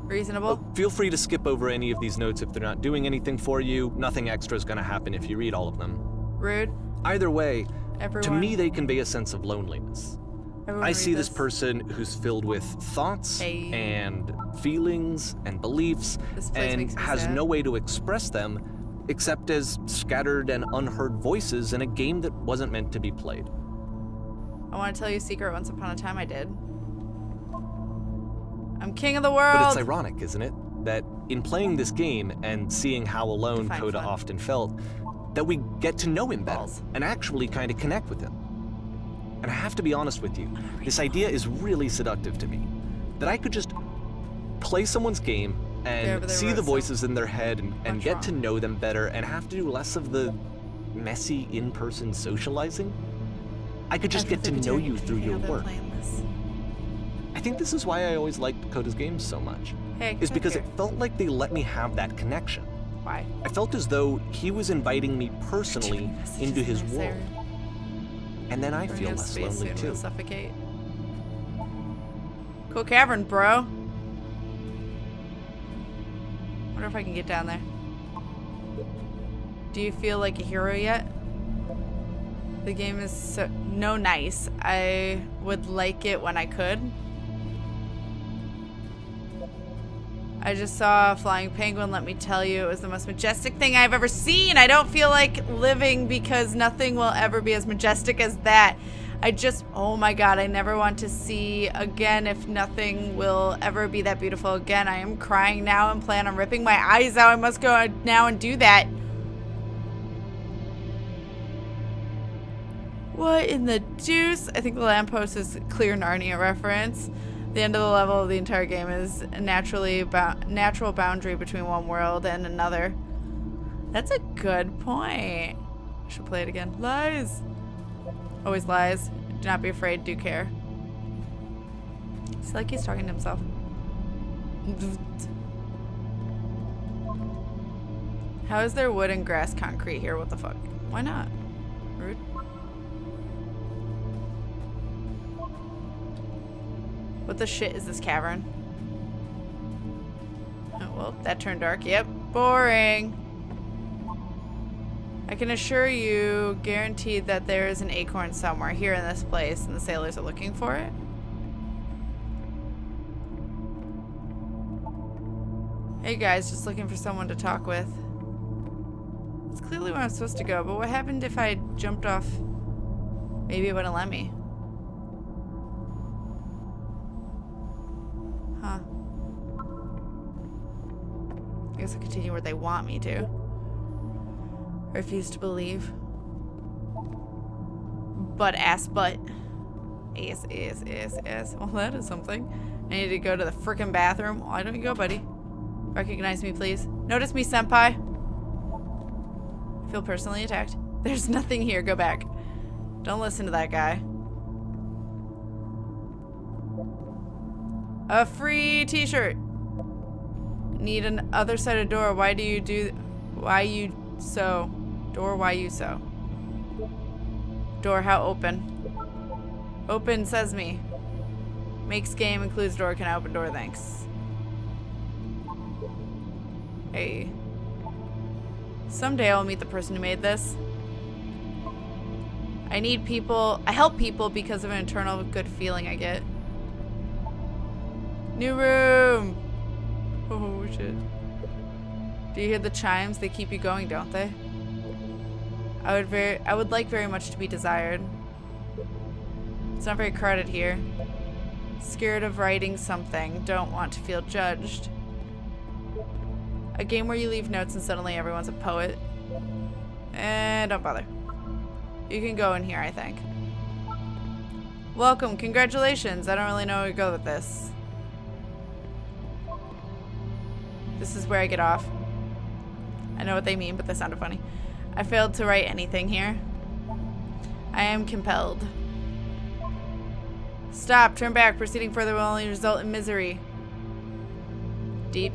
Reasonable. Feel free to skip over any of these notes if they're not doing anything for you. Nothing extra is going to happen if you read all of them. Rude. Either way, Everyone. to me they convey a sense of loneliness. Everyone I see this this person who's filled with thoughts and feelings and beliefs and has sad. no way to express them except as scattered and unheard voices in a game that wasn't meant to be played. I want to tell you a secret. Once upon a time I did. I'm king of the world! But it's ironic, isn't it? That in playing this game and seeing how alone Coda often felt, that we get to know him better and actually kind of connect with him. And I have to be honest with you, this idea is really seductive to me. That I could just play someone's game and see the voices in their head and get to know them better and have to do less of the messy in-person socializing. I could just get to know you through your work. I think this is why I always liked Coda's games so much. Is because it felt like they let me have that connection. Why? I felt as though he was inviting me personally into his world. And then I feel less lonely too. We'll suffocate. Cool cavern, bro. Wonder if I can get down there. Do you feel like a hero yet? The game is so nice. I would like it when I could. I just saw a flying penguin. Let me tell you, it was the most majestic thing I've ever seen. I don't feel like living because nothing will ever be as majestic as that. Oh my god, I never want to see again if nothing will ever be that beautiful again. I am crying now and plan on ripping my eyes out. I must go now and do that. What in the deuce? I think the lamppost is a clear Narnia reference. The end of the level of the entire game is a natural boundary between one world and another. That's a good point. I should play it again. Lies. Always lies. Do not be afraid. Do care. It's like he's talking to himself. How is there wood and grass concrete here? What the fuck? Why not? Rude. What the shit is this cavern? Oh, well, that turned dark. Yep. Boring. I can assure you, guaranteed, that there is an acorn somewhere here in this place, and the sailors are looking for it. Hey guys, just looking for someone to talk with. It's clearly where I'm supposed to go, but what happened if I jumped off? Maybe it wouldn't let me. Huh. I guess I'll continue where they want me to. I refuse to believe. Butt ass butt. Ass. Well, that is something. I need to go to the frickin' bathroom. Why don't you go, buddy? Recognize me, please. Notice me, senpai. I feel personally attacked. There's nothing here. Go back. Don't listen to that guy. A free t-shirt. Need an other side of door. Why you so? Door, why you so? Door, how open? Open, says me. Makes game, includes door, can open door, thanks. Hey. Someday I'll meet the person who made this. I help people because of an internal good feeling I get. New room! Oh shit. Do you hear the chimes? They keep you going, don't they? I would like very much to be desired. It's not very crowded here. Scared of writing something. Don't want to feel judged. A game where you leave notes and suddenly everyone's a poet. Don't bother. You can go in here, I think. Welcome, congratulations. I don't really know where to go with this. This is where I get off. I know what they mean, but that sounded funny. I failed to write anything here. I am compelled. Stop, turn back. Proceeding further will only result in misery. Deep.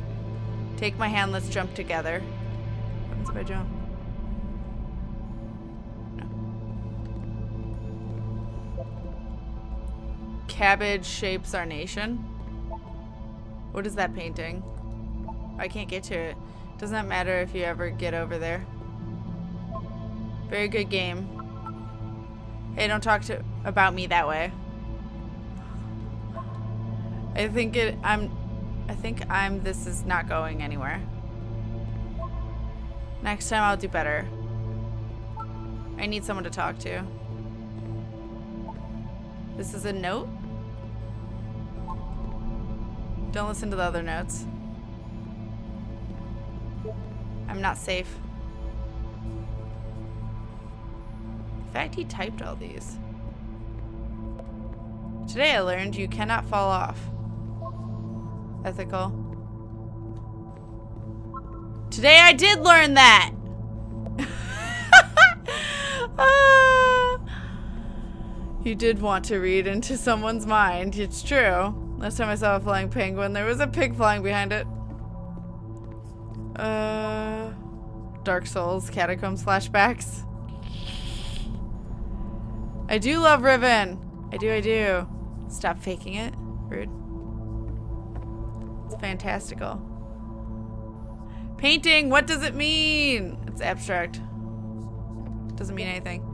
Take my hand, let's jump together. What happens if I jump? No. Cabbage shapes our nation. What is that painting? I can't get to it. Doesn't matter if you ever get over there. Very good game. Hey, don't talk about me that way. This is not going anywhere. Next time I'll do better. I need someone to talk to. This is a note? Don't listen to the other notes. I'm not safe. In fact, he typed all these. Today I learned you cannot fall off. Ethical. Today I did learn that! You did want to read into someone's mind. It's true. Last time I saw a flying penguin, there was a pig flying behind it. Dark Souls, Catacombs flashbacks. I do love Riven. I do. Stop faking it. Rude. It's fantastical. Painting, what does it mean? It's abstract. Doesn't mean anything.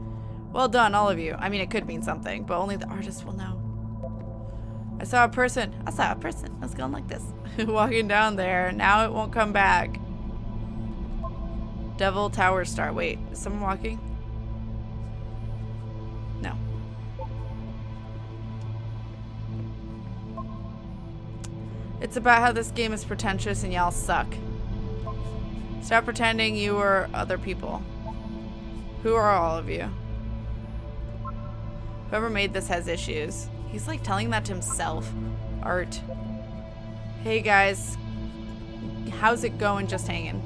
Well done, all of you. I mean, it could mean something, but only the artist will know. I saw a person. I was going like this. Walking down there. Now it won't come back. Devil Tower Star. Wait, is someone walking? No. It's about how this game is pretentious and y'all suck. Stop pretending you are other people. Who are all of you? Whoever made this has issues. He's like telling that to himself. Art. Hey guys. How's it going? Just hanging.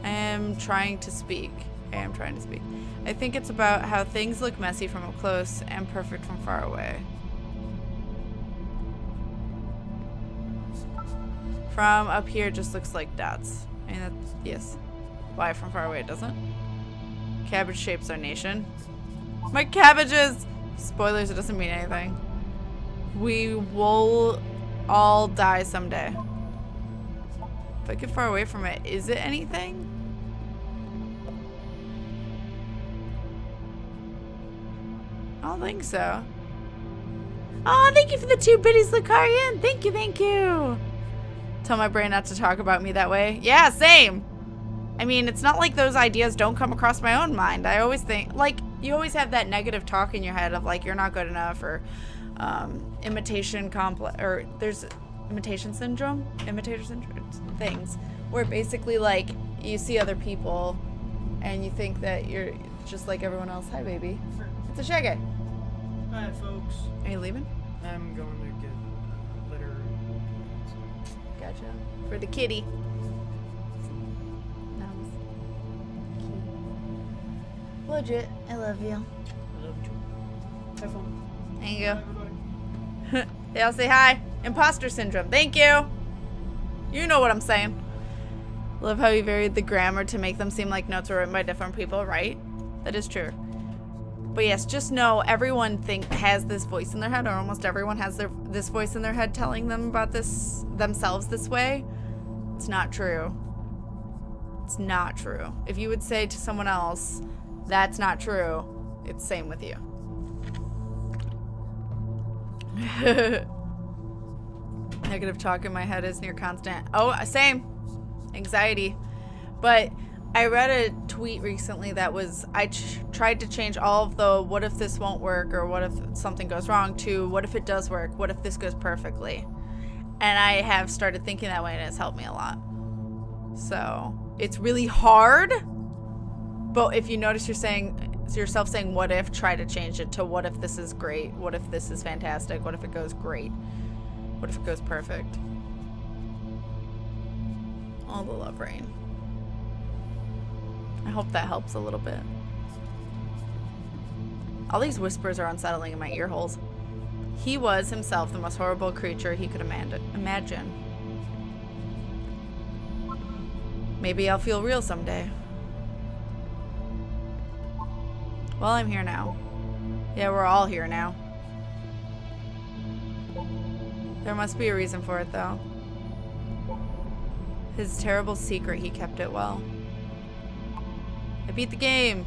I am trying to speak. I think it's about how things look messy from up close and perfect from far away. From up here, it just looks like dots. I mean, that's, yes. Why from far away it doesn't? Cabbage shapes our nation. My cabbages! Spoilers, it doesn't mean anything. We will all die someday. If I get far away from it, is it anything? I don't think so. Oh, thank you for the 2 biddies, Lucarian. Thank you. Tell my brain not to talk about me that way. Yeah, same. I mean, it's not like those ideas don't come across my own mind. I always think, like, you always have that negative talk in your head of, like, you're not good enough, or imitation complex, or there's imitation syndrome, imitator syndrome, things where basically, like, you see other people and you think that you're just like everyone else. Hi, baby. It's a Shaggy. Hi, folks. Are you leaving? I'm going to get litter. Gotcha. For the kitty. Legit, I love you. I love you too. Have fun. There you go. Bye, everybody. They all say hi. Imposter syndrome. Thank you. You know what I'm saying. Love how you varied the grammar to make them seem like notes were written by different people, right? That is true. But yes, just know everyone has this voice in their head, or almost everyone has this voice in their head telling them about themselves this way. It's not true. It's not true. If you would say to someone else, that's not true, it's same with you. Negative talk in my head is near constant. Oh, same. Anxiety. But I read a tweet recently that was, I tried to change all of the what if this won't work or what if something goes wrong to what if it does work, what if this goes perfectly. And I have started thinking that way and it's helped me a lot. So it's really hard, but if you notice yourself saying what if, try to change it to what if this is great, what if this is fantastic, what if it goes great, what if it goes perfect. All the love rain. I hope that helps a little bit. All these whispers are unsettling in my ear holes. He was himself the most horrible creature he could imagine. Maybe I'll feel real someday. Well, I'm here now. Yeah, we're all here now. There must be a reason for it, though. His terrible secret, he kept it well. I beat the game.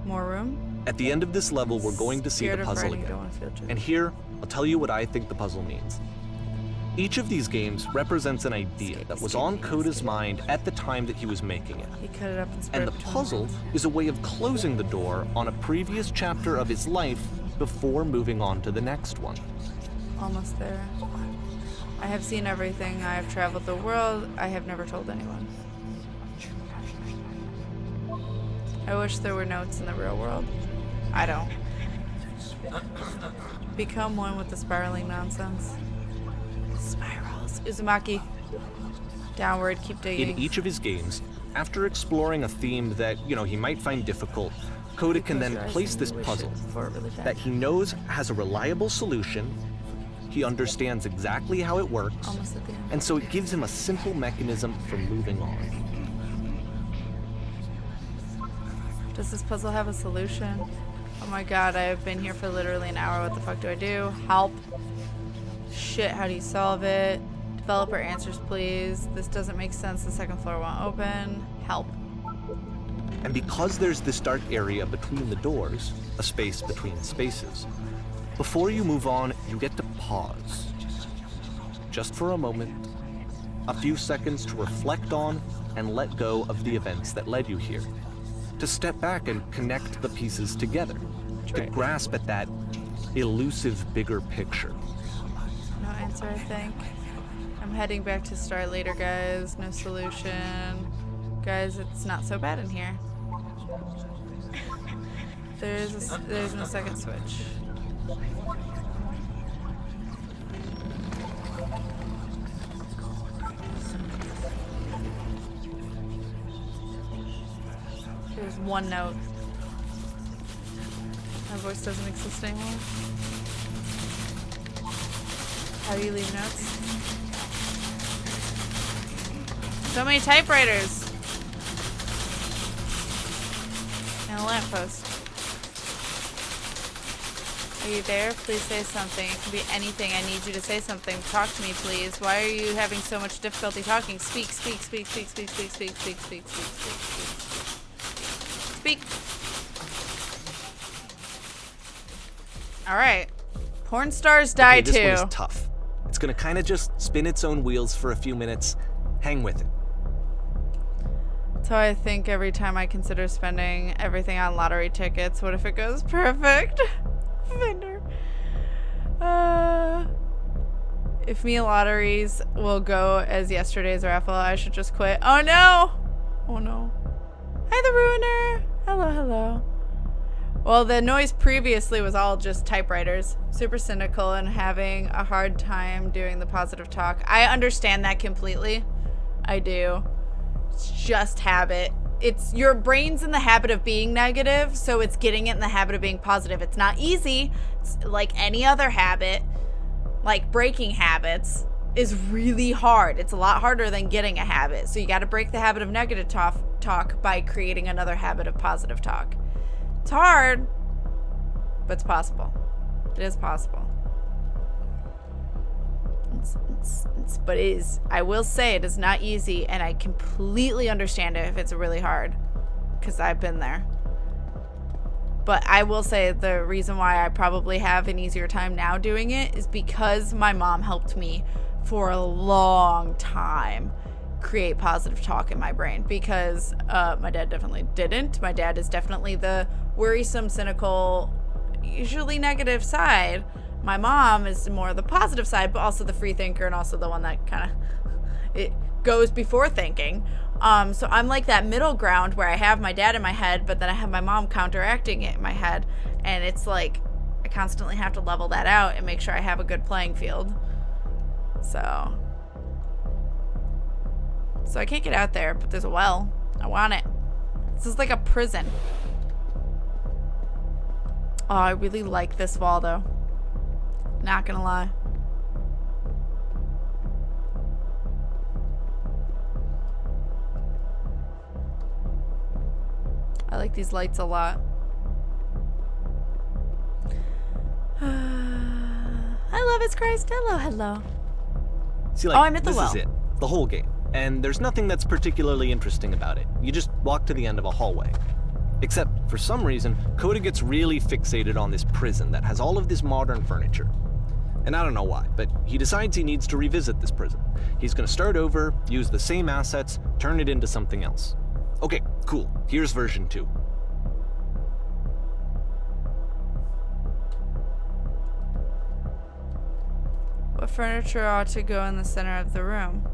More room? At the end of this level, we're going to see the puzzle again. And here, I'll tell you what I think the puzzle means. Each of these games represents an idea that was on Coda's mind at the time that he was making it. He cut it up and spread And it the between puzzle is a way of closing the door on a previous chapter of his life before moving on to the next one. Almost there. I have seen everything. I have traveled the world. I have never told anyone. I wish there were notes in the real world. I don't. Become one with the spiraling nonsense. Spirals. Uzumaki. Downward, keep digging. In each of his games, after exploring a theme that, he might find difficult, Coda can then place this puzzle that he knows has a reliable solution, he understands exactly how it works, Almost at the end. and so it gives him a simple mechanism for moving on. Does this puzzle have a solution? Oh my god, I have been here for literally an hour. What the fuck do I do? Help. Shit, how do you solve it? Developer answers, please. This doesn't make sense. The second floor won't open. Help. And because there's this dark area between the doors, a space between spaces, before you move on, you get to pause. Just for a moment, a few seconds to reflect on and let go of the events that led you here. To step back and connect the pieces together. To grasp at that elusive bigger picture. No answer, I think. I'm heading back to start later, guys. No solution. Guys, it's not so bad in here. There's no second switch. There's one note. My voice doesn't exist anymore. How do you leave notes? So many typewriters. And a lamppost. Are you there? Please say something. It can be anything. I need you to say something. Talk to me, please. Why are you having so much difficulty talking? Speak, speak, speak, speak, speak, speak, speak, speak, speak, speak, speak. Speak. All right. Porn stars die too. This one is tough. It's gonna kind of just spin its own wheels for a few minutes. Hang with it. That's how I think every time I consider spending everything on lottery tickets. What if it goes perfect? Vendor. If me lotteries will go as yesterday's raffle, I should just quit. Oh no! Oh no. Hi, the Ruiner. Hello, hello. Well, the noise previously was all just typewriters. Super cynical and having a hard time doing the positive talk. I understand that completely. I do. It's just habit. It's your brain's in the habit of being negative, so it's getting it in the habit of being positive. It's not easy. It's like any other habit, like breaking habits. is really hard. It's a lot harder than getting a habit. So you got to break the habit of negative talk by creating another habit of positive talk. It's hard, but it's possible. It is possible. But it is, I will say, it is not easy, and I completely understand it if it's really hard, because I've been there. But I will say the reason why I probably have an easier time now doing it is because my mom helped me for a long time create positive talk in my brain, because my dad definitely didn't. My dad is definitely the worrisome, cynical, usually negative side. My mom is more the positive side, but also the free thinker and also the one that kind of it goes before thinking. So I'm like that middle ground where I have my dad in my head, but then I have my mom counteracting it in my head. And it's like I constantly have to level that out and make sure I have a good playing field. So I can't get out there, but there's a well. I want it. This is like a prison. Oh, I really like this wall though. Not gonna lie. I like these lights a lot. I love His Christ. Hello, hello. See, like, oh, I'm at the well. This is it. The whole game. And there's nothing that's particularly interesting about it. You just walk to the end of a hallway. Except, for some reason, Coda gets really fixated on this prison that has all of this modern furniture. And I don't know why, but he decides he needs to revisit this prison. He's gonna start over, use the same assets, turn it into something else. Okay, cool. Here's version 2. What furniture ought to go in the center of the room?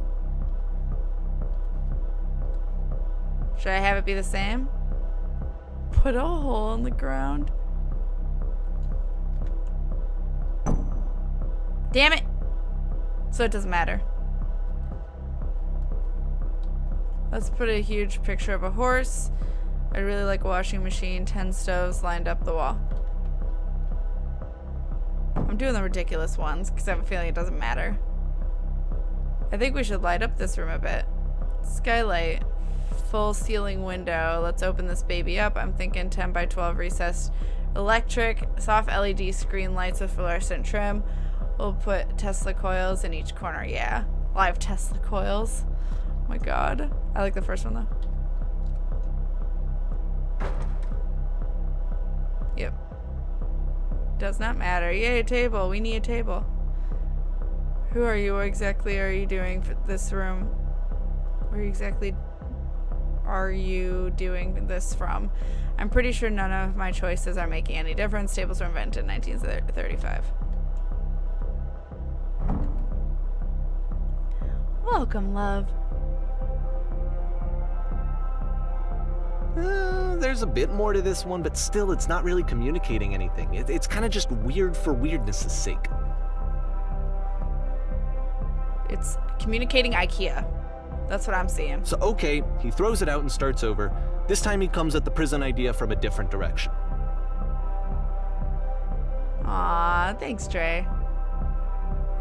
Should I have it be the same? Put a hole in the ground. Damn it! So it doesn't matter. Let's put a huge picture of a horse. I'd really like a washing machine, 10 stoves lined up the wall. I'm doing the ridiculous ones because I have a feeling it doesn't matter. I think we should light up this room a bit. Skylight. Full ceiling window. Let's open this baby up. I'm thinking 10 by 12 recessed electric. Soft LED screen lights with fluorescent trim. We'll put Tesla coils in each corner. Yeah. Live Tesla coils. Oh my god. I like the first one though. Yep. Does not matter. Yay, a table. We need a table. Who are you? What exactly are you doing for this room? Where exactly are you doing this from? I'm pretty sure none of my choices are making any difference. Tables were invented in 1935. Welcome, love. There's a bit more to this one, but still it's not really communicating anything. It's kind of just weird for weirdness' sake. It's communicating IKEA. That's what I'm seeing. So okay, he throws it out and starts over. This time he comes at the prison idea from a different direction. Aw, thanks, Dre.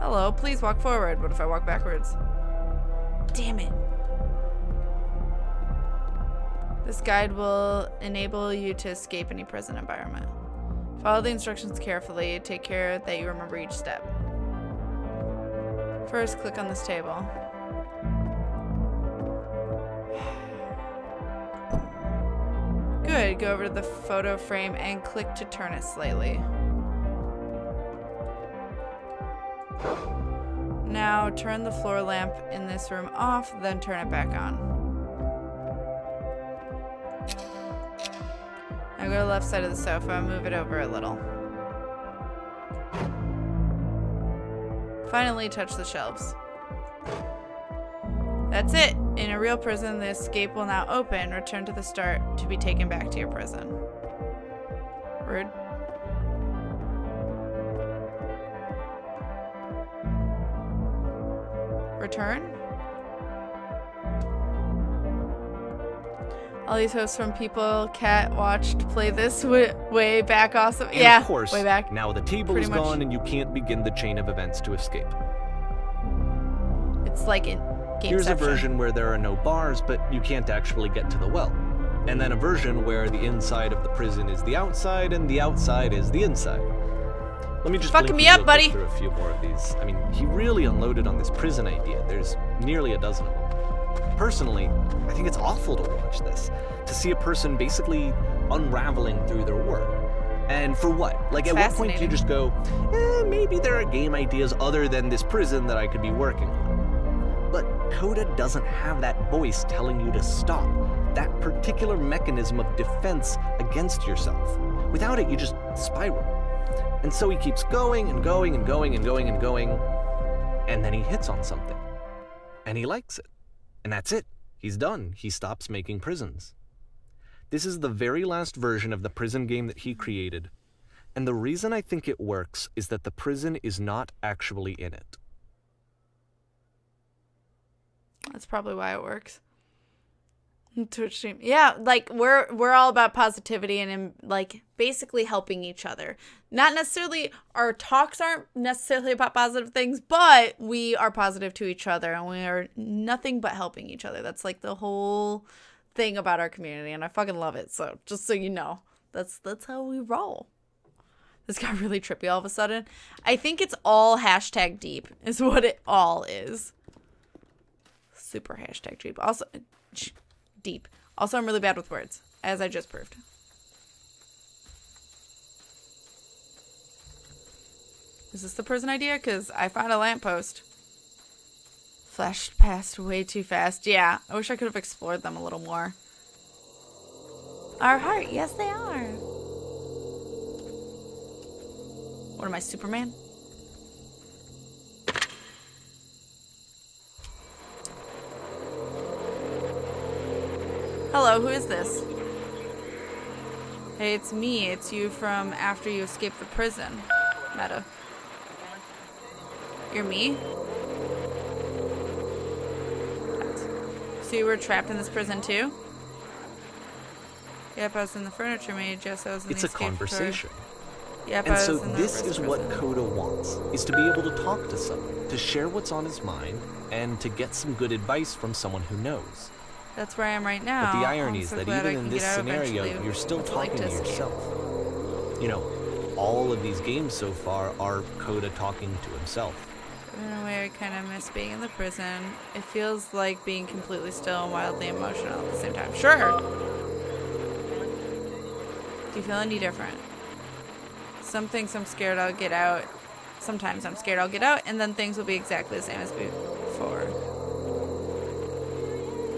Hello, please walk forward. What if I walk backwards? Damn it. This guide will enable you to escape any prison environment. Follow the instructions carefully. Take care that you remember each step. First, click on this table. Good. Go over to the photo frame and click to turn it slightly. Now turn the floor lamp in this room off, then turn it back on. Now go to the left side of the sofa and move it over a little. Finally, touch the shelves. That's it. In a real prison, the escape will now open. Return to the start to be taken back to your prison. Rude. Return. All these hosts from people Kat watched play this way back awesome. And yeah, of course, way back. now the table Pretty is much. gone and you can't begin the chain of events to escape. It's like in Here's a Gameception. version where there are no bars, but you can't actually get to the well. And then a version where the inside of the prison is the outside and the outside is the inside. Let me just Fucking blink me you up, real buddy. quick through a few more of these. I mean, he really unloaded on this prison idea. There's nearly a dozen of them. Personally, I think it's awful to watch this, to see a person basically unraveling through their work. And for what? Like, It's at what point do you fascinating. just go, maybe there are game ideas other than this prison that I could be working on? But Coda doesn't have that voice telling you to stop, that particular mechanism of defense against yourself. Without it, you just spiral. And so he keeps going and going and going and going and going, and then he hits on something. And he likes it. And that's it. He's done. He stops making prisons. This is the very last version of the prison game that he created. And the reason I think it works is that the prison is not actually in it. That's probably why it works. Twitch stream. Yeah, like we're all about positivity and like basically helping each other. Not necessarily our talks aren't necessarily about positive things, but we are positive to each other and we are nothing but helping each other. That's like the whole thing about our community and I fucking love it. So just so you know, that's how we roll. This got really trippy all of a sudden. I think it's all hashtag deep is what it all is. Super hashtag deep. Also, deep. Also, I'm really bad with words, as I just proved. Is this the prison idea? Because I found a lamppost. Flashed past way too fast. Yeah, I wish I could have explored them a little more. Our heart. Yes, they are. What am I, Superman? Hello, who is this? Hey, it's me. It's you from after you escaped the prison. Meta. You're me? So you were trapped in this prison too? Yep, I was in the furniture maid. Yes, I was in It's the a escape conversation. Yep, And I so was in the this reverse is what prison. Coda wants, is to be able to talk to someone, to share what's on his mind, and to get some good advice from someone who knows. That's where I am right now. But the irony I'm is so that glad I even in can this get out scenario, eventually. you're still What's it like talking to escape? yourself. You know, all of these games so far are Coda talking to himself. In a way, I kind of miss being in the prison. It feels like being completely still and wildly emotional at the same time. Sure! Do you feel any different? Some things I'm scared I'll get out. Sometimes I'm scared I'll get out, and then things will be exactly the same as before.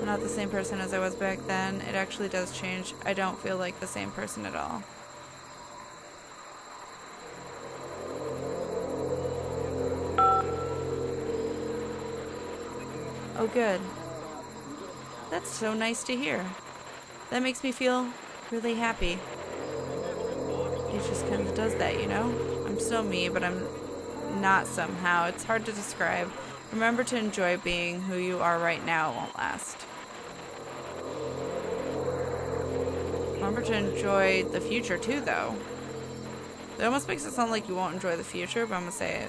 I'm not the same person as I was back then. It actually does change. I don't feel like the same person at all. Oh, good. That's so nice to hear. That makes me feel really happy. It just kind of does that, you know? I'm still me, but I'm not somehow. It's hard to describe. Remember to enjoy being who you are right now. It won't last. Remember to enjoy the future, too, though. It almost makes it sound like you won't enjoy the future, but I'm gonna say it.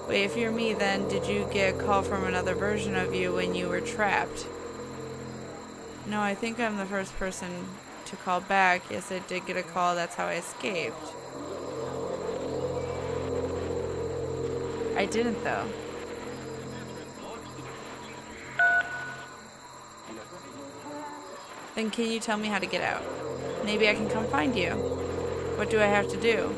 Wait, if you're me, then did you get a call from another version of you when you were trapped? No, I think I'm the first person to call back. Yes, I did get a call. That's how I escaped. I didn't, though. Then can you tell me how to get out? Maybe I can come find you. What do I have to do?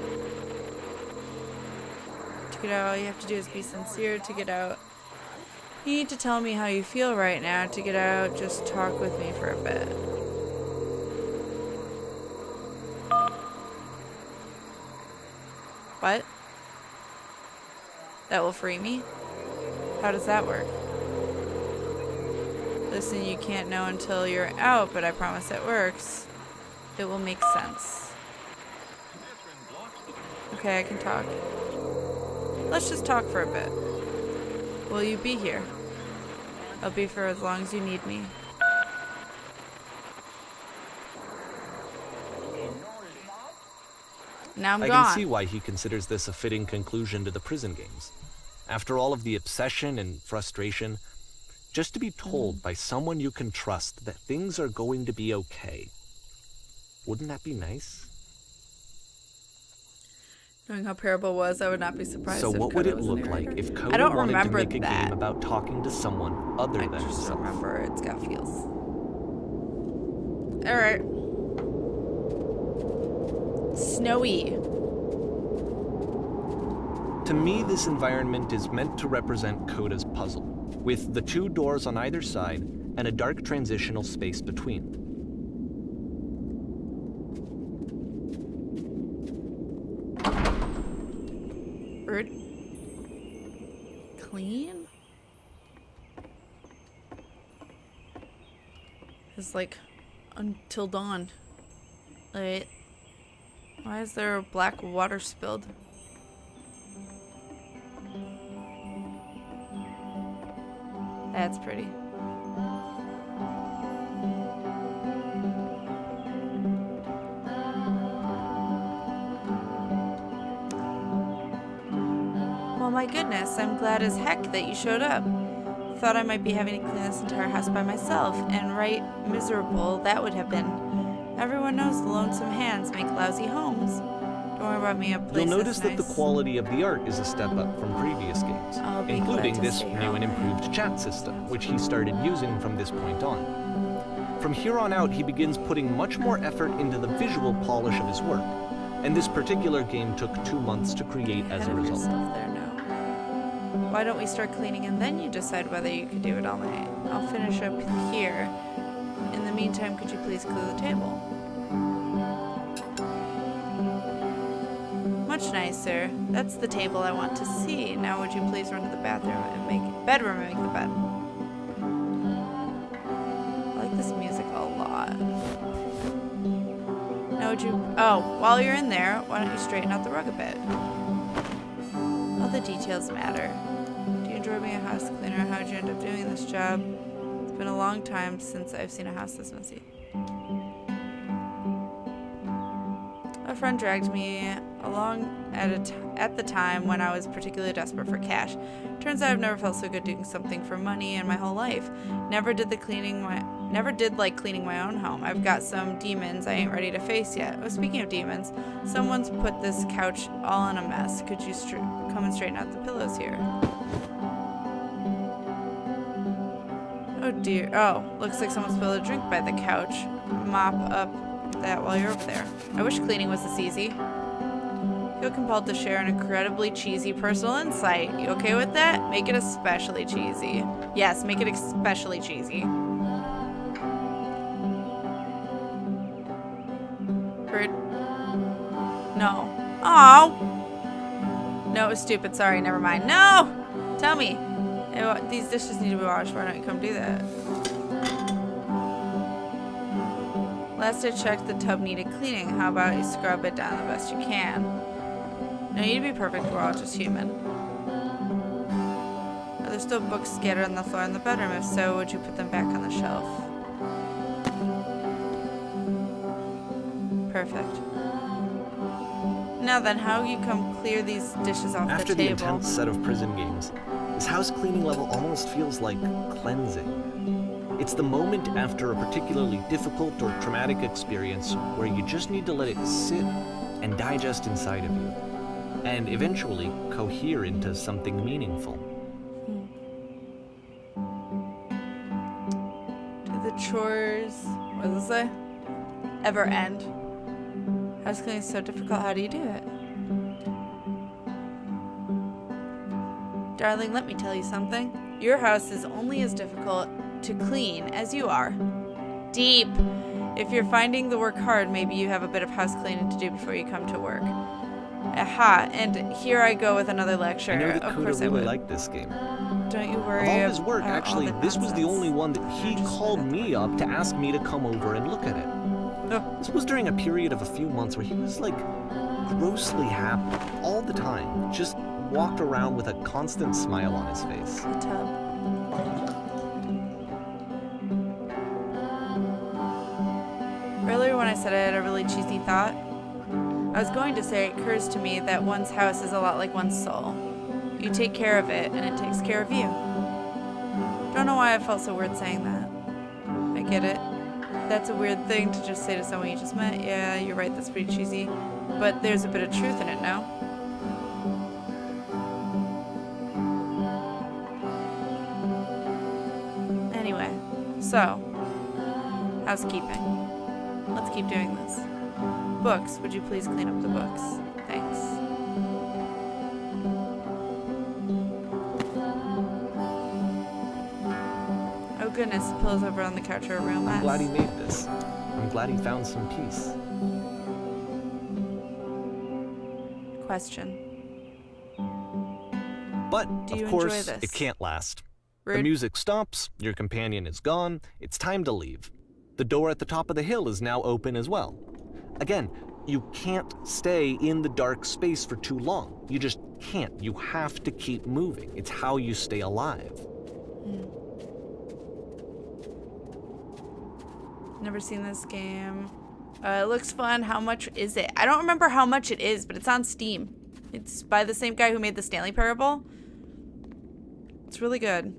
To get out, all you have to do is be sincere to get out. You need to tell me how you feel right now. To get out, just talk with me for a bit. What? That will free me? How does that work? Listen, you can't know until you're out, but I promise it works. It will make sense. Okay, I can talk. Let's just talk for a bit. Will you be here? I'll be for as long as you need me. Now I'm I gone. can see why he considers this a fitting conclusion to the prison games. After all of the obsession and frustration, just to be told by someone you can trust that things are going to be okay. Wouldn't that be nice? Knowing how Parable was, I would not be surprised So if what would Coda it was a look like narrator. if I Coda don't wanted to remember make a that. game about talking to someone other I than just himself? remember it's got feels. Alright. Snowy. To me, this environment is meant to represent Coda's puzzle, with the 2 doors on either side and a dark transitional space between. Bird. Clean? It's like until dawn. Wait. Why is there black water spilled? That's pretty. Well, my goodness, I'm glad as heck that you showed up. Thought I might be having to clean this entire house by myself, and right miserable that would have been. Everyone knows the lonesome hands make lousy homes. Don't worry about me, a place You'll notice that's that the nice. quality of the art is a step up from previous games, I'll be glad including to this stay new and home. improved chat system, which he started using from this point on. From here on out, he begins putting much more effort into the visual polish of his work, and this particular game took 2 months to create as Ahead a of result. yourself there now. Why don't we start cleaning and then you decide whether you could do it all night? I'll finish up here. In the meantime, could you please clear the table? Much nicer. That's the table I want to see. Now would you please run to the bedroom and make the bed? I like this music a lot. Now would you... Oh, while you're in there, why don't you straighten out the rug a bit? All the details matter. Do you enjoy being a house cleaner? How'd you end up doing this job? It's been a long time since I've seen a house this messy. A friend dragged me along at the time when I was particularly desperate for cash. Turns out I've never felt so good doing something for money in my whole life. Never did like cleaning my own home. I've got some demons I ain't ready to face yet. Oh, speaking of demons, someone's put this couch all in a mess. Could you come and straighten out the pillows here? Oh dear. Oh, looks like someone spilled a drink by the couch. Mop up that while you're over there. I wish cleaning was this easy. Feel compelled to share an incredibly cheesy personal insight. You okay with that? Make it especially cheesy. Yes, make it especially cheesy. Bird. No. Oh. No, it was stupid. Sorry, never mind. No! Tell me. These dishes need to be washed. Why don't you come do that? Last I checked, the tub needed cleaning. How about you scrub it down the best you can? No need to be perfect. We're all just human. Are there still books scattered on the floor in the bedroom? If so, would you put them back on the shelf? Perfect. Now then, how you come clear these dishes off After the the table? intense set of prison games, this house cleaning level almost feels like cleansing. It's the moment after a particularly difficult or traumatic experience where you just need to let it sit and digest inside of you, and eventually cohere into something meaningful. Do the chores, what does it say? Ever end? House cleaning is so difficult, how do you do it? Darling, let me tell you something. Your house is only as difficult to clean as you are. Deep. If you're finding the work hard, maybe you have a bit of house cleaning to do before you come to work. Aha, and here I go with another lecture. I know that Of Coda course I really would. liked this game. Don't you Of worry all his work, about all actually, the this was the nonsense. only one that he Just called let it me up to ask me to come over and look at it. This was during a period of a few months where he was like grossly happy all the time. Just walked around with a constant smile on his face. The tub. Earlier when I said I had a really cheesy thought, I was going to say it occurs to me that one's house is a lot like one's soul. You take care of it, and it takes care of you. Don't know why I felt so weird saying that. I get it. That's a weird thing to just say to someone you just met. Yeah, you're right, that's pretty cheesy. But there's a bit of truth in it, no? Anyway, so, housekeeping. Let's keep doing this. Books, would you please clean up the books? Thanks. Oh goodness, the pillows over on the couch are a real mess. I'm glad he made this. I'm glad he found some peace. Question. But, Do you of course, enjoy this? it can't last. Rude. The music stops, your companion is gone, it's time to leave. The door at the top of the hill is now open as well. Again, you can't stay in the dark space for too long. You just can't. You have to keep moving. It's how you stay alive. Never seen this game. It looks fun. How much is it? I don't remember how much it is, but it's on Steam. It's by the same guy who made the Stanley Parable. It's really good.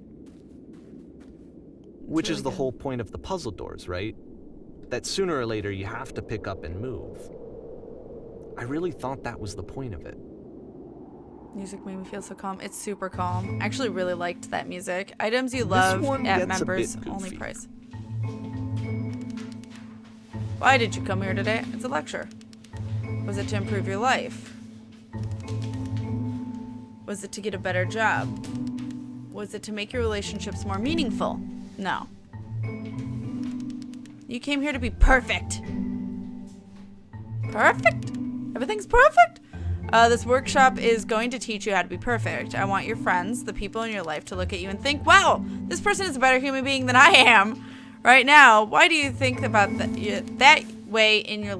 Which really is the good. whole point of the puzzle doors, right? That sooner or later you have to pick up and move. I really thought that was the point of it. Music made me feel so calm. It's super calm. I actually really liked that music. Items you love one at gets a bit members goofy. only price. Why did you come here today? It's a lecture. Was it to improve your life? Was it to get a better job? Was it to make your relationships more meaningful? No. You came here to be perfect. Perfect? Everything's perfect? This workshop is going to teach you how to be perfect. I want your friends, the people in your life, to look at you and think, wow, this person is a better human being than I am right now. Why do you think about that way in your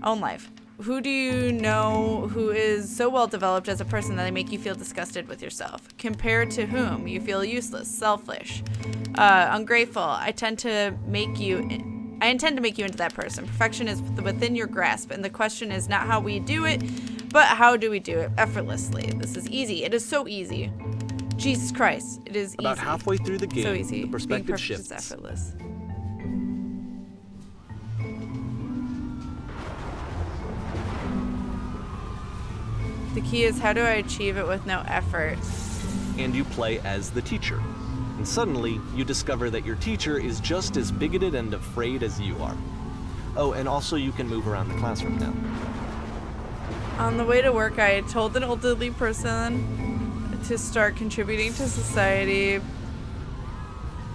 own life? Who do you know who is so well developed as a person that they make you feel disgusted with yourself? Compared to whom you feel useless, selfish, ungrateful. I intend to make you into that person. Perfection is within your grasp, and the question is not how we do it, but how do we do it effortlessly. This is easy. It is so easy. Jesus Christ, it is About easy. halfway through the game, So easy. the Being perspective perfect shifts. is effortless. The key is, how do I achieve it with no effort? And you play as the teacher. And suddenly, you discover that your teacher is just as bigoted and afraid as you are. Oh, and also you can move around the classroom now. On the way to work, I told an elderly person to start contributing to society.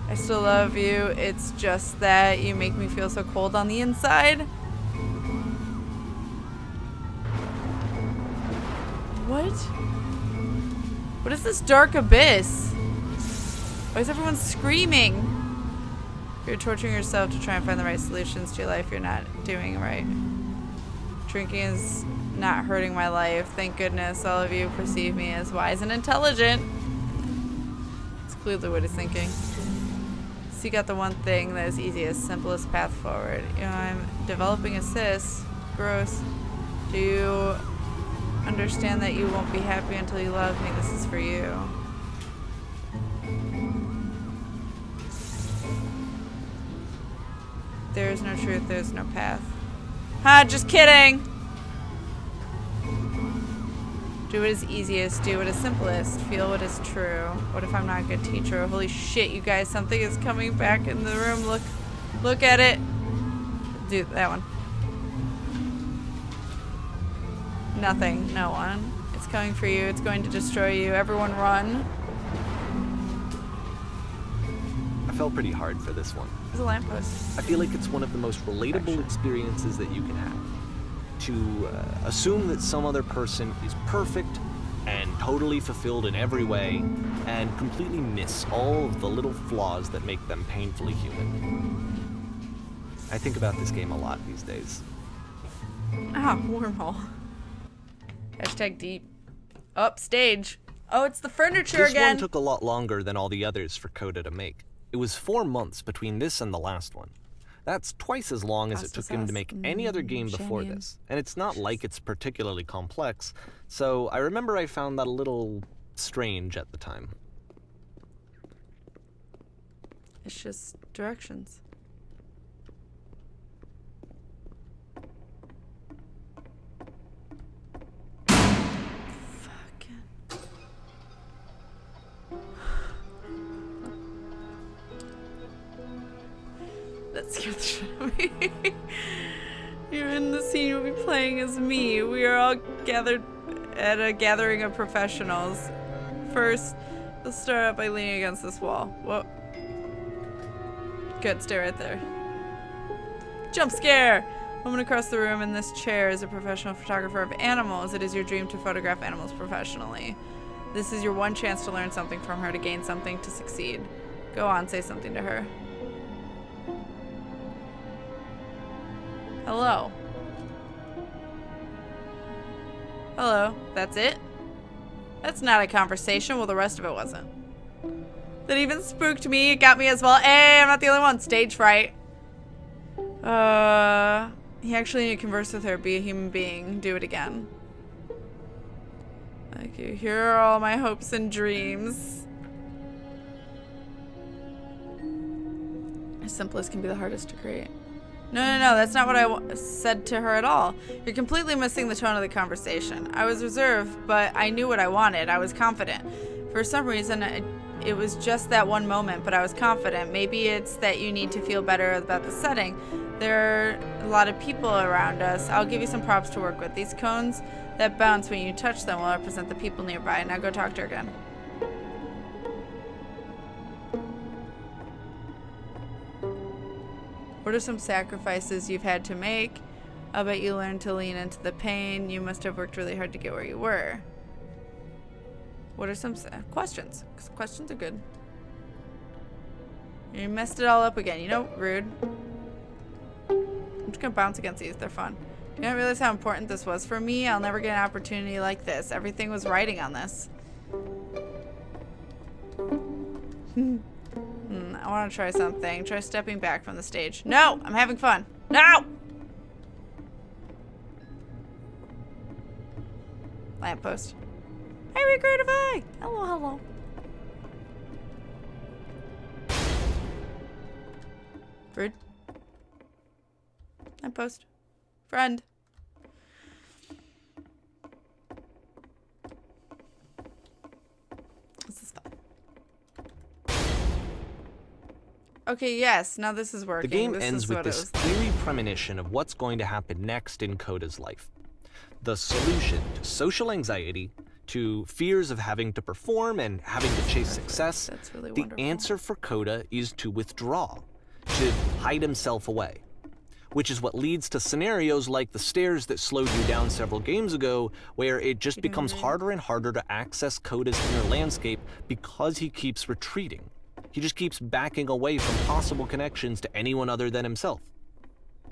I still love you. It's just that you make me feel so cold on the inside. What? What is this dark abyss? Why is everyone screaming? You're torturing yourself to try and find the right solutions to your life. You're not doing right. Drinking is not hurting my life. Thank goodness all of you perceive me as wise and intelligent. It's clearly what he's thinking. Seek out the one thing that is easiest, simplest path forward. You know, I'm developing a cis. Gross. Do you understand that you won't be happy until you love me? This is for you. There is no truth, there is no path. Ha, just kidding! Do what is easiest, do what is simplest, feel what is true. What if I'm not a good teacher? Holy shit, you guys, something is coming back in the room. Look at it. Do that one. Nothing, no one. It's coming for you, it's going to destroy you. Everyone run. I felt pretty hard for this one. There's a lamppost. I feel like it's one of the most relatable experiences that you can have. To assume that some other person is perfect and totally fulfilled in every way, and completely miss all of the little flaws that make them painfully human. I think about this game a lot these days. Ah, wormhole. Hashtag deep. Upstage. Oh, it's the furniture This again. one took a lot longer than all the others for Coda to make. It was 4 months between this and the last one. That's twice as long as it took him to make any other game before this. And it's not like it's particularly complex, so I remember I found that a little strange at the time. It's just directions. Fucking. That scared the shit out of me. You're in the scene, you'll be playing as me. We are all gathered at a gathering of professionals. First, you'll start out by leaning against this wall. Whoa. Good, stay right there. Jump scare! Woman across the room in this chair is a professional photographer of animals. It is your dream to photograph animals professionally. This is your one chance to learn something from her, to gain something, to succeed. Go on, say something to her. Hello. Hello. That's it? That's not a conversation. Well, the rest of it wasn't. That even spooked me. It got me as well. Hey, I'm not the only one. Stage fright. He actually need to converse with her. Be a human being. Do it again. Thank you. Here are all my hopes and dreams. As simple as can be the hardest to create. No, that's not what I said to her at all. You're completely missing the tone of the conversation. I was reserved, but I knew what I wanted. I was confident. For some reason, it was just that one moment, but I was confident. Maybe it's that you need to feel better about the setting. There are a lot of people around us. I'll give you some props to work with. These cones that bounce when you touch them will represent the people nearby. Now go talk to her again. What are some sacrifices you've had to make? I'll bet you learned to lean into the pain. You must have worked really hard to get where you were. What are some questions? 'Cause questions are good. You messed it all up again. You know, rude. I'm just gonna bounce against these. They're fun. Do you not realize how important this was for me? I'll never get an opportunity like this. Everything was riding on this. I want to try something. Try stepping back from the stage. No! I'm having fun. No! Lamppost. Hey, recreative eye! Hello, hello. Rude. Lamppost. Friend. This is fun. Okay, yes, now this is working. The game this ends with this eerie premonition of what's going to happen next in Coda's life. The solution to social anxiety, to fears of having to perform and having to chase success, That's really the wonderful. answer for Coda is to withdraw, to hide himself away. Which is what leads to scenarios like the stairs that slowed you down several games ago, where it just becomes harder and harder to access Coda's inner landscape because he keeps retreating. He just keeps backing away from possible connections to anyone other than himself.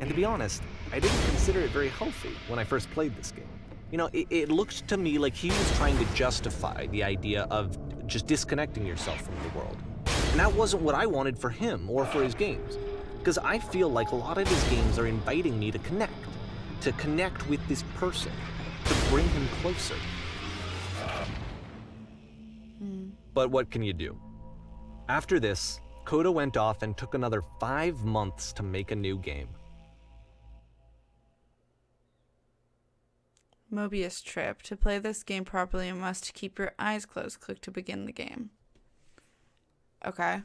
And to be honest, I didn't consider it very healthy when I first played this game. You know, it looked to me like he was trying to justify the idea of just disconnecting yourself from the world. And that wasn't what I wanted for him or for his games. Because I feel like a lot of his games are inviting me to connect with this person, to bring him closer. But what can you do? After this, Coda went off and took another 5 months to make a new game. Mobius trip. To play this game properly, you must keep your eyes closed. Click to begin the game. Okay.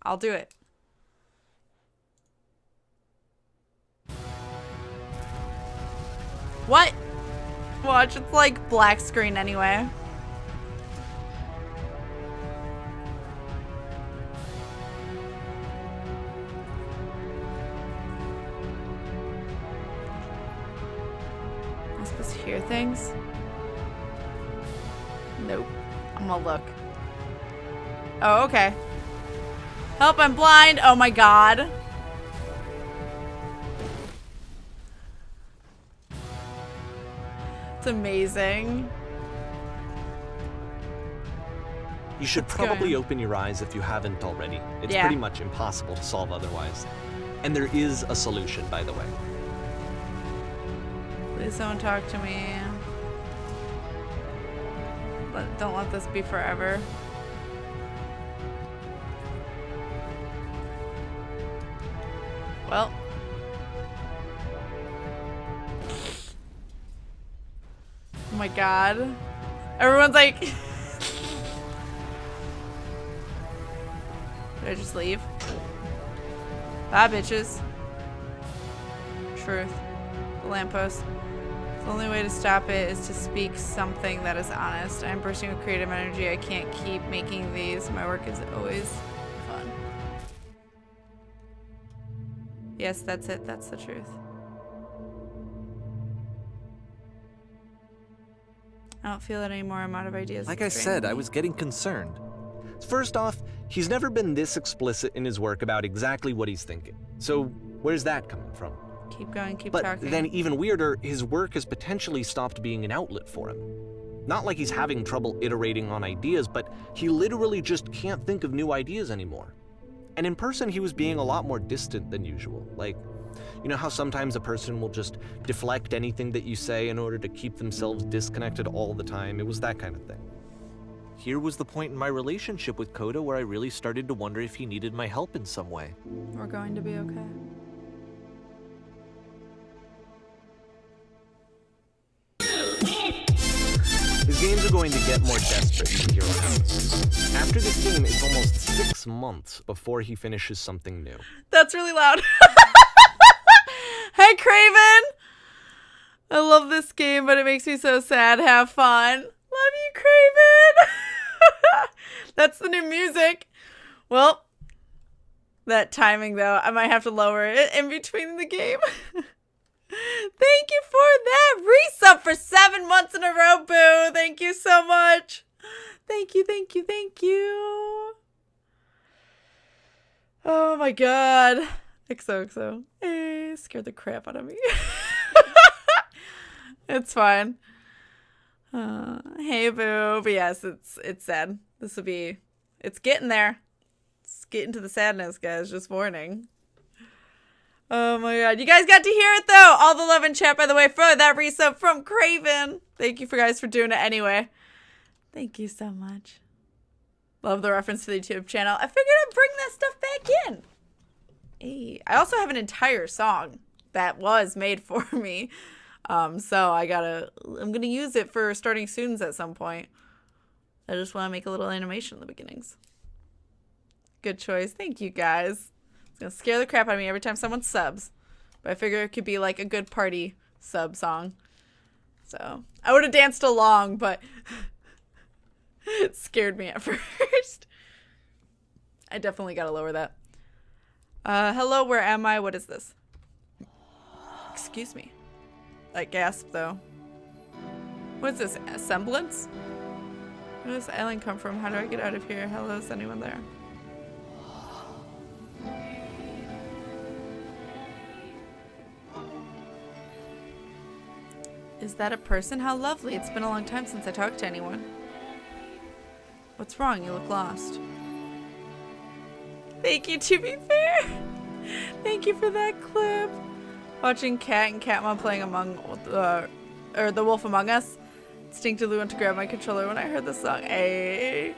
I'll do it. What? Watch, it's like black screen anyway. Am I supposed to hear things? Nope. I'm gonna look. Oh, okay. Help, I'm blind. Oh my god. It's amazing. You should What's probably going on? open your eyes if you haven't already. It's Yeah. pretty much impossible to solve otherwise. And there is a solution, by the way. Please don't talk to me. Don't let this be forever. Well. Oh my god. Everyone's like... Did I just leave? Bye, bitches. Truth. The lamppost. The only way to stop it is to speak something that is honest. I'm bursting with creative energy. I can't keep making these. My work is always fun. Yes, that's it. That's the truth. I don't feel it anymore. I'm out of ideas. Like I said, I was getting concerned. First off, he's never been this explicit in his work about exactly what he's thinking. So where's that coming from? Keep going, keep But talking. then even weirder, his work has potentially stopped being an outlet for him. Not like he's having trouble iterating on ideas, but he literally just can't think of new ideas anymore. And in person, he was being a lot more distant than usual. Like, you know how sometimes a person will just deflect anything that you say in order to keep themselves disconnected all the time? It was that kind of thing. Here was the point in my relationship with Coda where I really started to wonder if he needed my help in some way. We're going to be okay. His games are going to get more desperate from here on out. After this game, it's almost 6 months before he finishes something new. That's really loud. Hey, Craven! I love this game, but it makes me so sad. Have fun. Love you, Craven! That's the new music. Well, that timing, though, I might have to lower it in between the game. Thank you for that resub for 7 months in a row, Boo. Thank you so much. Thank you, thank you, thank you. Oh my god. XOXO. Hey, scared the crap out of me. It's fine. Hey, Boo. But yes, it's sad. This will be... It's getting there. It's getting to the sadness, guys. Just warning. Oh my god. You guys got to hear it though. All the love in chat, by the way, for that resub from Craven. Thank you for guys for doing it anyway. Thank you so much. Love the reference to the YouTube channel. I figured I'd bring that stuff back in. Hey. I also have an entire song that was made for me. So I'm gonna use it for starting students at some point. I just want to make a little animation in the beginnings. Good choice. Thank you guys. It's gonna scare the crap out of me every time someone subs. But I figure it could be like a good party sub song. So I would have danced along, but it scared me at first. I definitely gotta lower that. Hello, where am I? What is this? Excuse me. That gasp though. What is this? A semblance? Where does the island come from? How do I get out of here? Hello, is anyone there? Is that a person? How lovely. It's been a long time since I talked to anyone. What's wrong? You look lost. Thank you, to be fair. Thank you for that clip. Watching Cat and Catmon playing The Wolf Among Us. Instinctively went to grab my controller when I heard the song. Hey.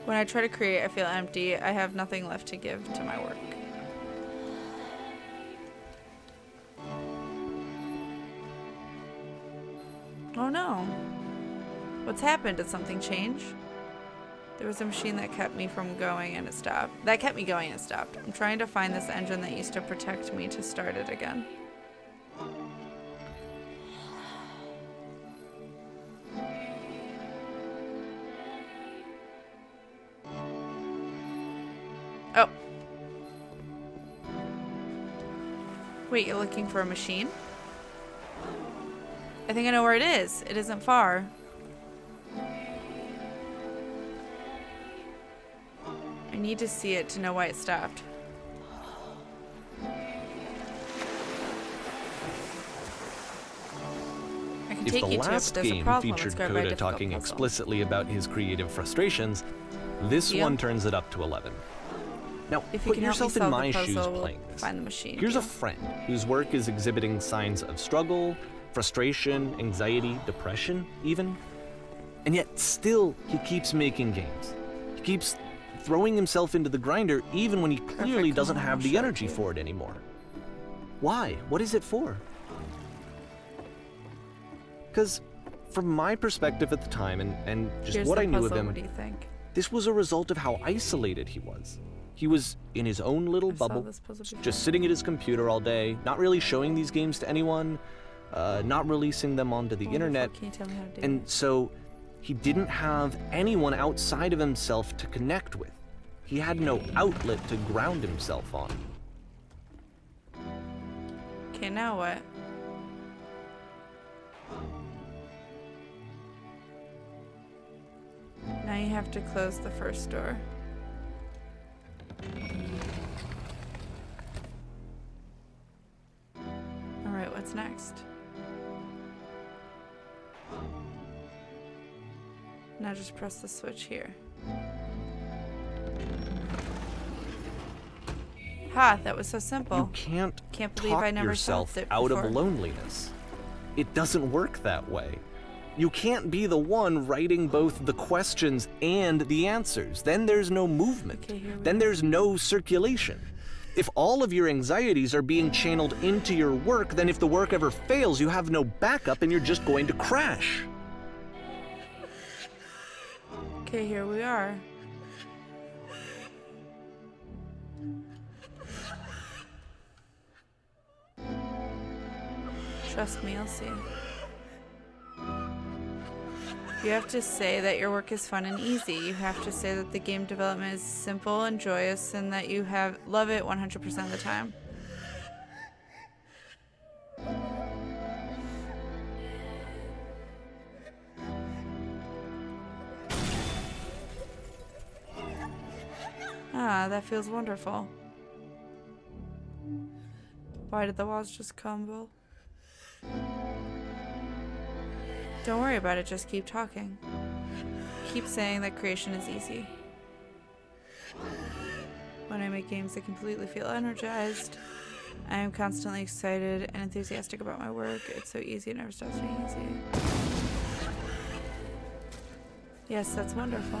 When I try to create, I feel empty. I have nothing left to give to my work. Oh no. What's happened? Did something change? There was a machine that kept me from going and it stopped. That kept me going and it stopped. I'm trying to find this engine that used to protect me to start it again. Oh. Wait, you're looking for a machine? I think I know where it is. It isn't far. I need to see it to know why it stopped. I can If take the you to it, but last there's a game problem. It's featured grabbed by a Coda difficult talking puzzle. explicitly about his creative frustrations, this Deal? one turns it up to 11. Now, If you put can help me yourself in solve the my shoes puzzle, we'll playing this. find the machine. Here's a Deal? friend whose work is exhibiting signs of struggle, frustration, anxiety, depression, even. And yet still he keeps making games. He keeps throwing himself into the grinder even when he clearly doesn't have the energy for it anymore. Why? What is it for? Because from my perspective at the time and just Here's what the I knew of puzzle. him, What do you think? this was a result of how isolated he was. He was in his own little I saw bubble, this puzzle before. just sitting at his computer all day, not really showing these games to anyone, not releasing them onto the internet. Can you tell me how to do And it? so he didn't have anyone outside of himself to connect with. He had no outlet to ground himself on. Okay, now what? Now you have to close the first door. Alright, what's next? Now just press the switch here. Ha, that was so simple. You can't believe I talk never yourself solved it out before. of loneliness. It doesn't work that way. You can't be the one writing both the questions and the answers. Then there's no movement. Okay, here we Then go. there's no circulation. If all of your anxieties are being channeled into your work, then if the work ever fails, you have no backup and you're just going to crash. Okay, here we are. Trust me, I'll see. You have to say that your work is fun and easy. You have to say that the game development is simple and joyous and that you love it 100% of the time. Ah, that feels wonderful. Why did the walls just crumble? Don't worry about it, just keep talking. Keep saying that creation is easy. When I make games, I completely feel energized. I am constantly excited and enthusiastic about my work. It's so easy, it never stops being easy. Yes, that's wonderful.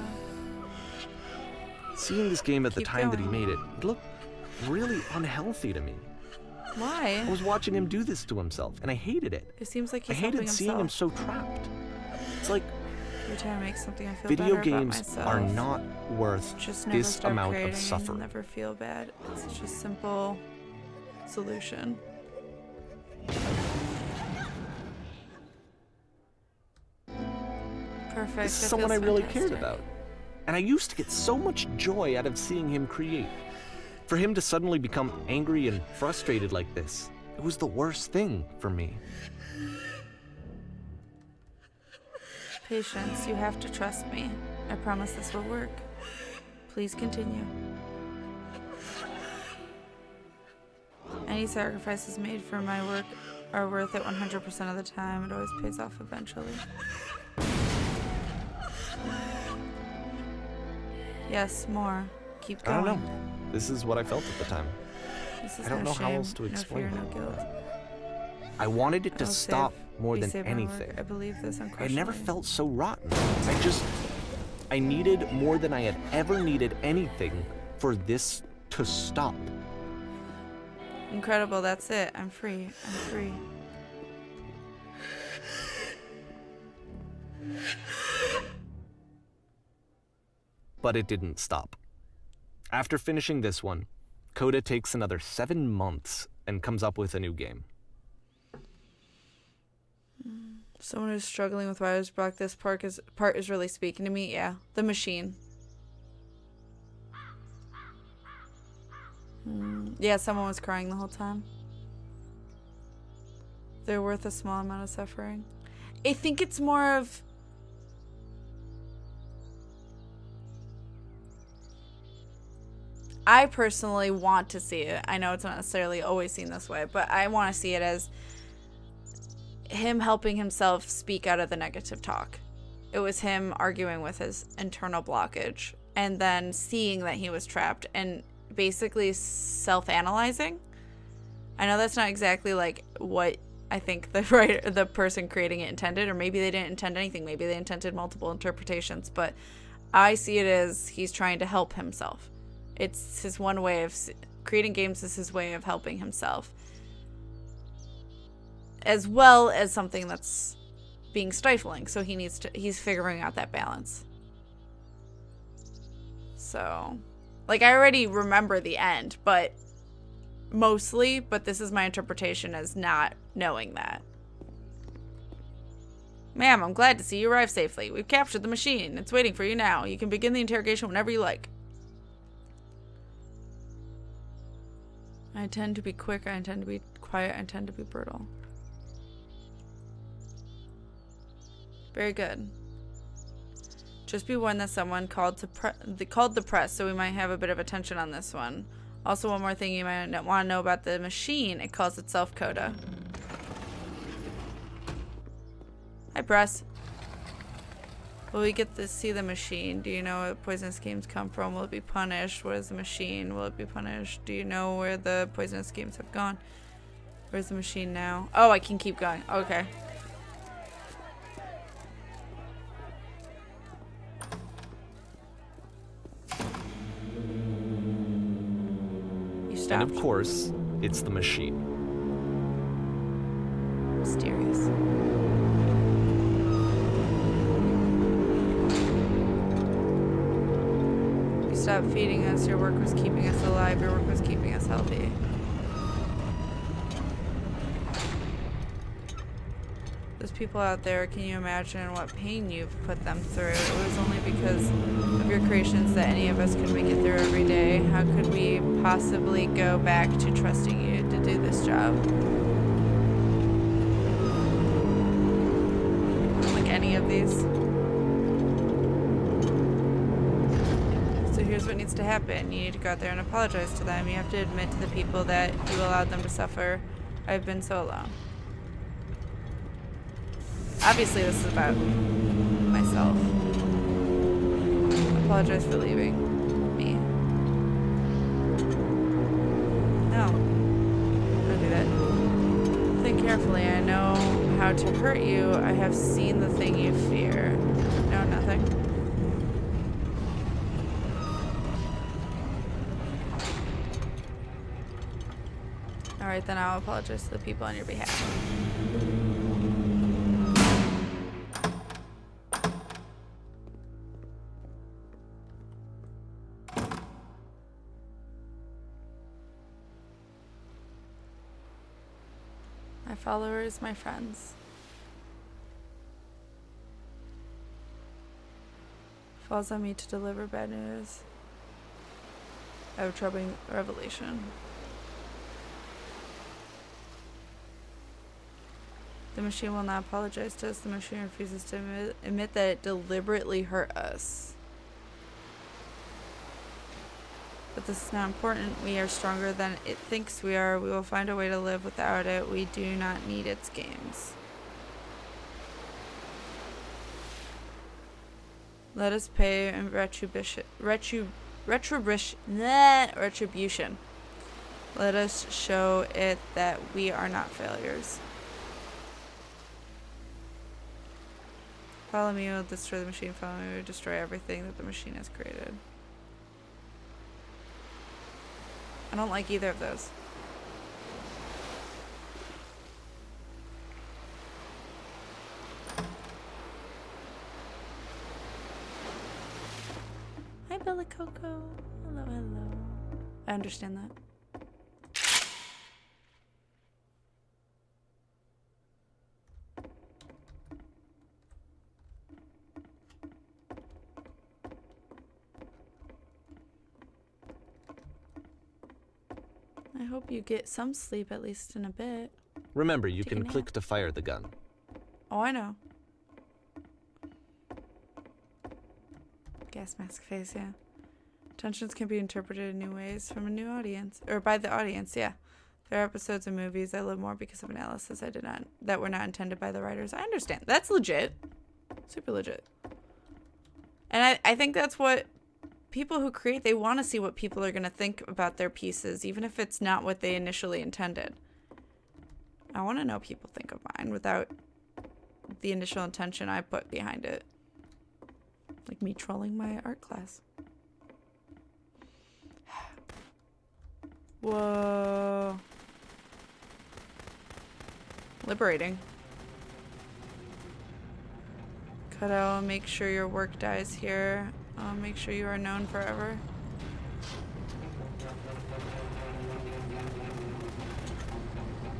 Seeing this game at the Keep time that he going. made it, it looked really unhealthy to me. I Why? was watching him do this to himself, and I hated it. It seems like I he's helping hated seeing him himself. so trapped. It's like Every time I make something, I feel video better games about myself. are not worth Just never this start amount creating of and suffering. never feel bad. It's such a simple solution. Perfect. This is that someone I feels really fantastic. cared about. And I used to get so much joy out of seeing him create. For him to suddenly become angry and frustrated like this, it was the worst thing for me. Patience, you have to trust me. I promise this will work. Please continue. Any sacrifices made for my work are worth it 100% of the time. It always pays off eventually. Yes, more. Keep I going. don't know. This is what I felt at the time. This is I don't no know how shame, else to explain no it. fear, no guilt. I wanted it to I'll stop more be than saved by my work. anything. I believe this I unquestionably. never felt so rotten. I needed more than I had ever needed anything for this to stop. Incredible, that's it. I'm free. I'm free. But it didn't stop. After finishing this one, Coda takes another 7 months and comes up with a new game. Someone who's struggling with writer's block, this part is really speaking to me. Yeah, the machine. Yeah, someone was crying the whole time. They're worth a small amount of suffering. I think it's more of... I personally want to see it. I know it's not necessarily always seen this way, but I want to see it as him helping himself speak out of the negative talk. It was him arguing with his internal blockage and then seeing that he was trapped and basically self-analyzing. I know that's not exactly like what I think the person creating it intended, or maybe they didn't intend anything. Maybe they intended multiple interpretations, but I see it as he's trying to help himself. It's his one way of creating games is his way of helping himself, as well as something that's being stifling. So he's figuring out that balance. So, like, I already remember the end, but this is my interpretation as not knowing that. Ma'am, I'm glad to see you arrive safely. We've captured the machine. It's waiting for you now. You can begin the interrogation whenever you like. I intend to be quick. I intend to be quiet. I intend to be brutal. Very good. Just be warned that someone called the press, so we might have a bit of attention on this one. Also, one more thing you might not want to know about the machine. It calls itself Coda. Hi, press. Will we get to see the machine? Do you know where poisonous games come from? Will it be punished? What is the machine? Will it be punished? Do you know where the poisonous games have gone? Where's the machine now? Oh, I can keep going. Okay. And of course, it's the machine. Mysterious. You stopped feeding us. Your work was keeping us alive. Your work was keeping us healthy. Those people out there, can you imagine what pain you've put them through? It was only because of your creations that any of us could make it through every day. How could we possibly go back to trusting you to do this job? Like any of these. So here's what needs to happen. You need to go out there and apologize to them. You have to admit to the people that you allowed them to suffer. I've been so alone. Obviously, this is about myself. I apologize for leaving me. No. Don't do that. Think carefully. I know how to hurt you. I have seen the thing you fear. No, nothing. Alright, then I'll apologize to the people on your behalf. My followers, my friends. Falls on me to deliver bad news. I have a troubling revelation. The machine will not apologize to us. The machine refuses to admit that it deliberately hurt us. But this is not important. We are stronger than it thinks we are. We will find a way to live without it. We do not need its games. Let us pay in retribution. Let us show it that we are not failures. Follow me, we'll destroy the machine. Follow me, we'll destroy everything that the machine has created. I don't like either of those. Hi, Bella Coco. Hello, hello. I understand that. I hope you get some sleep at least in a bit. Remember, you can click to fire the gun. Oh, I know. Gas mask face, yeah. Tensions can be interpreted in new ways from a new audience, or by the audience, yeah. There are episodes of movies I love more because of analysis that were not intended by the writers. I understand. That's legit. Super legit. And I think that's what people who create, they want to see what people are going to think about their pieces, even if it's not what they initially intended. I want to know what people think of mine without the initial intention I put behind it. Like me trolling my art class. Whoa. Liberating. Coda, make sure your work dies here. Make sure you are known forever.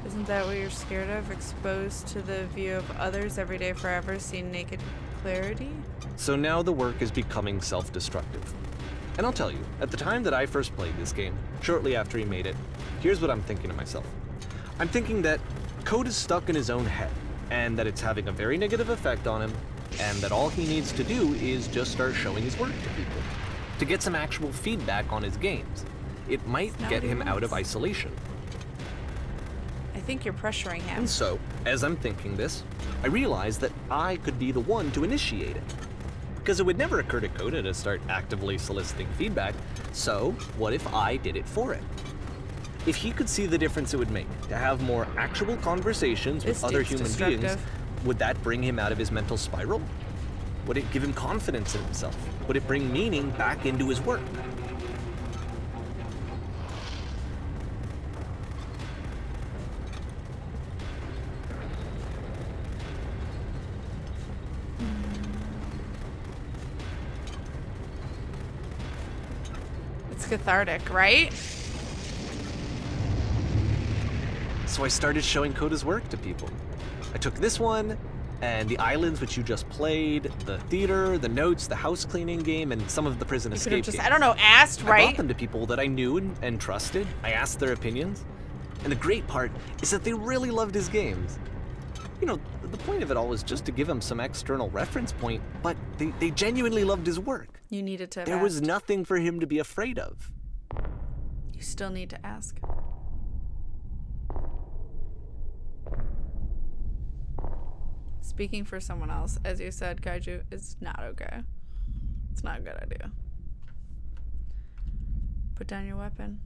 Isn't that what you're scared of? Exposed to the view of others every day forever, seeing naked clarity? So now the work is becoming self-destructive. And I'll tell you, at the time that I first played this game, shortly after he made it, here's what I'm thinking to myself. I'm thinking that Code is stuck in his own head, and that it's having a very negative effect on him, and that all he needs to do is just start showing his work to people, to get some actual feedback on his games. It might get him out of isolation. I think you're pressuring him. And so, as I'm thinking this, I realize that I could be the one to initiate it. Because it would never occur to Coda to start actively soliciting feedback, so what if I did it for him? If he could see the difference it would make to have more actual conversations with other human beings, would that bring him out of his mental spiral? Would it give him confidence in himself? Would it bring meaning back into his work? It's cathartic, right? So I started showing Coda's work to people. I took this one, and the islands which you just played, the theater, the notes, the house cleaning game, and some of the prison You could escape have just, games. I don't know, asked, I right? brought them to people that I knew and trusted. I asked their opinions. And the great part is that they really loved his games. You know, the point of it all was just to give him some external reference point, but they genuinely loved his work. You needed to have There was asked. nothing for him to be afraid of. You still need to ask. Speaking for someone else, as you said, Kaiju, it's not okay. It's not a good idea. Put down your weapon.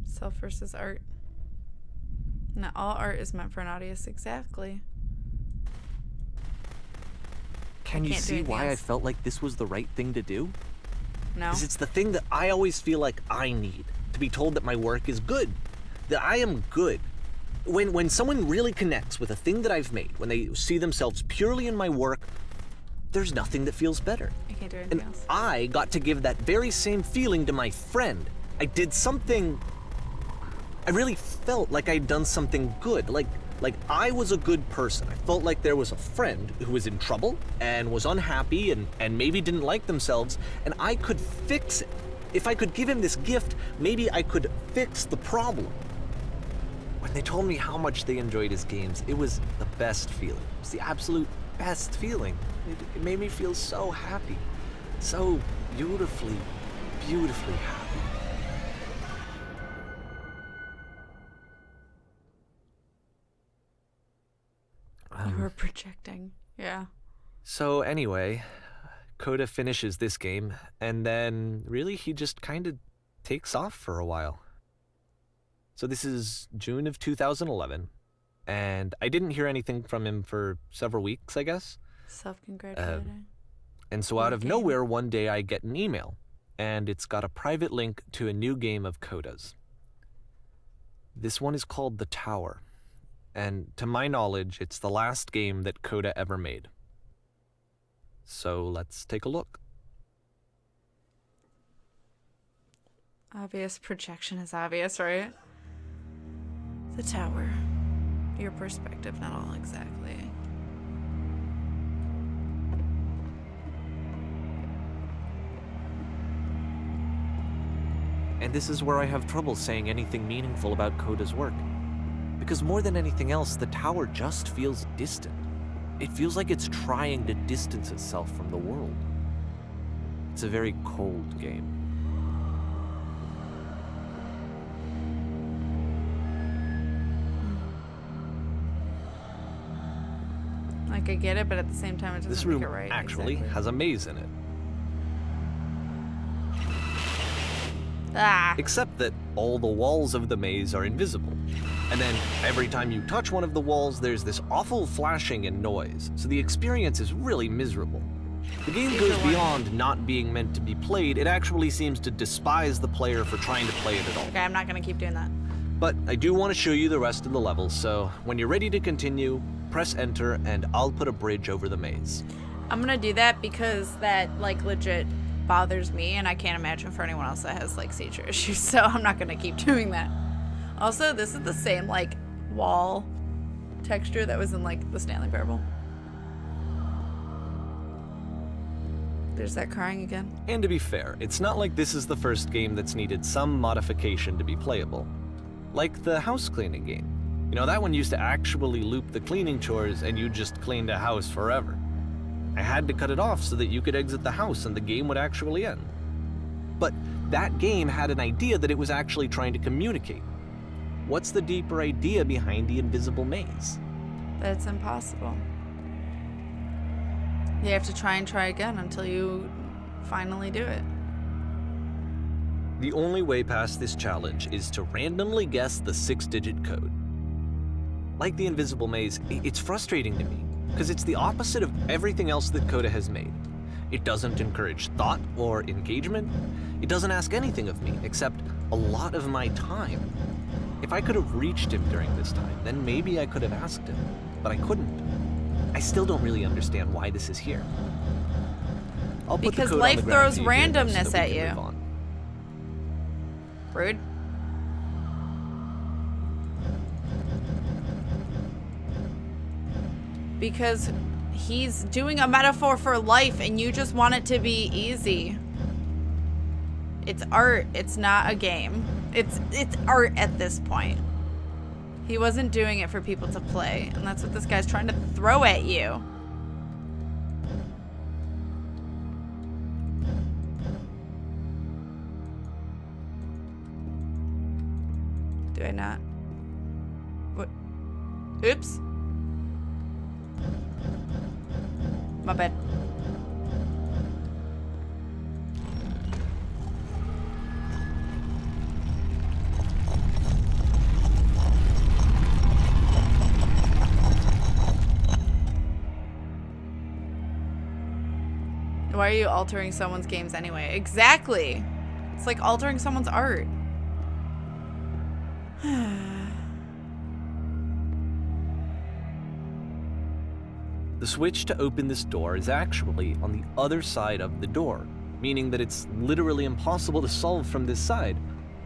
Self versus art. Not all art is meant for an audience, exactly. Can you can't do see anything why I else. felt like this was the right thing to do? No. Because it's the thing that I always feel like I need, to be told that my work is good, that I am good. When someone really connects with a thing that I've made, when they see themselves purely in my work, there's nothing that feels better. I can't do anything And else. I got to give that very same feeling to my friend. I did something, I really felt like I'd done something good, like I was a good person. I felt like there was a friend who was in trouble and was unhappy and maybe didn't like themselves, and I could fix it. If I could give him this gift, maybe I could fix the problem. When they told me how much they enjoyed his games, it was the best feeling. It was the absolute best feeling. It made me feel so happy. So beautifully, beautifully happy. You were projecting. Yeah. So anyway, Coda finishes this game, and then really he just kind of takes off for a while. So this is June of 2011, and I didn't hear anything from him for several weeks, I guess. Self-congratulating. And so out of Okay. nowhere, one day I get an email, and it's got a private link to a new game of Coda's. This one is called The Tower, and to my knowledge, it's the last game that Coda ever made. So let's take a look. Obvious projection is obvious, right? The tower. Your perspective, not all exactly. And this is where I have trouble saying anything meaningful about Coda's work. Because more than anything else, the tower just feels distant. It feels like it's trying to distance itself from the world. It's a very cold game. Like, I get it, but at the same time, it doesn't This make room it right. actually exactly. has a maze in it. Ah. Except that all the walls of the maze are invisible. And then every time you touch one of the walls, there's this awful flashing and noise, so the experience is really miserable. The game goes beyond not being meant to be played. It actually seems to despise the player for trying to play it at all. Okay, I'm not gonna keep doing that. But I do want to show you the rest of the levels, so when you're ready to continue, press enter and I'll put a bridge over the maze. I'm gonna do that because that, like, legit bothers me, and I can't imagine for anyone else that has, like, seizure issues, so I'm not gonna keep doing that. Also, this is the same, like, wall texture that was in, like, the Stanley Parable. There's that crying again. And to be fair, it's not like this is the first game that's needed some modification to be playable. Like the house cleaning game. You know, that one used to actually loop the cleaning chores and you just cleaned a house forever. I had to cut it off so that you could exit the house and the game would actually end. But that game had an idea that it was actually trying to communicate. What's the deeper idea behind the invisible maze? That it's impossible. You have to try and try again until you finally do it. The only way past this challenge is to randomly guess the 6-digit code. Like the invisible maze, it's frustrating to me, because it's the opposite of everything else that Coda has made. It doesn't encourage thought or engagement. It doesn't ask anything of me, except a lot of my time. If I could have reached him during this time, then maybe I could have asked him, but I couldn't. I still don't really understand why this is here. I'll put Because the code life on the ground throws so you hear this randomness so that at we can you. move on. Rude. Because he's doing a metaphor for life and you just want it to be easy. It's art, it's not a game. It's art at this point. He wasn't doing it for people to play, and that's what this guy's trying to throw at you. Do I not? What? Oops. My bad. Why are you altering someone's games anyway? Exactly. It's like altering someone's art. The switch to open this door is actually on the other side of the door, meaning that it's literally impossible to solve from this side.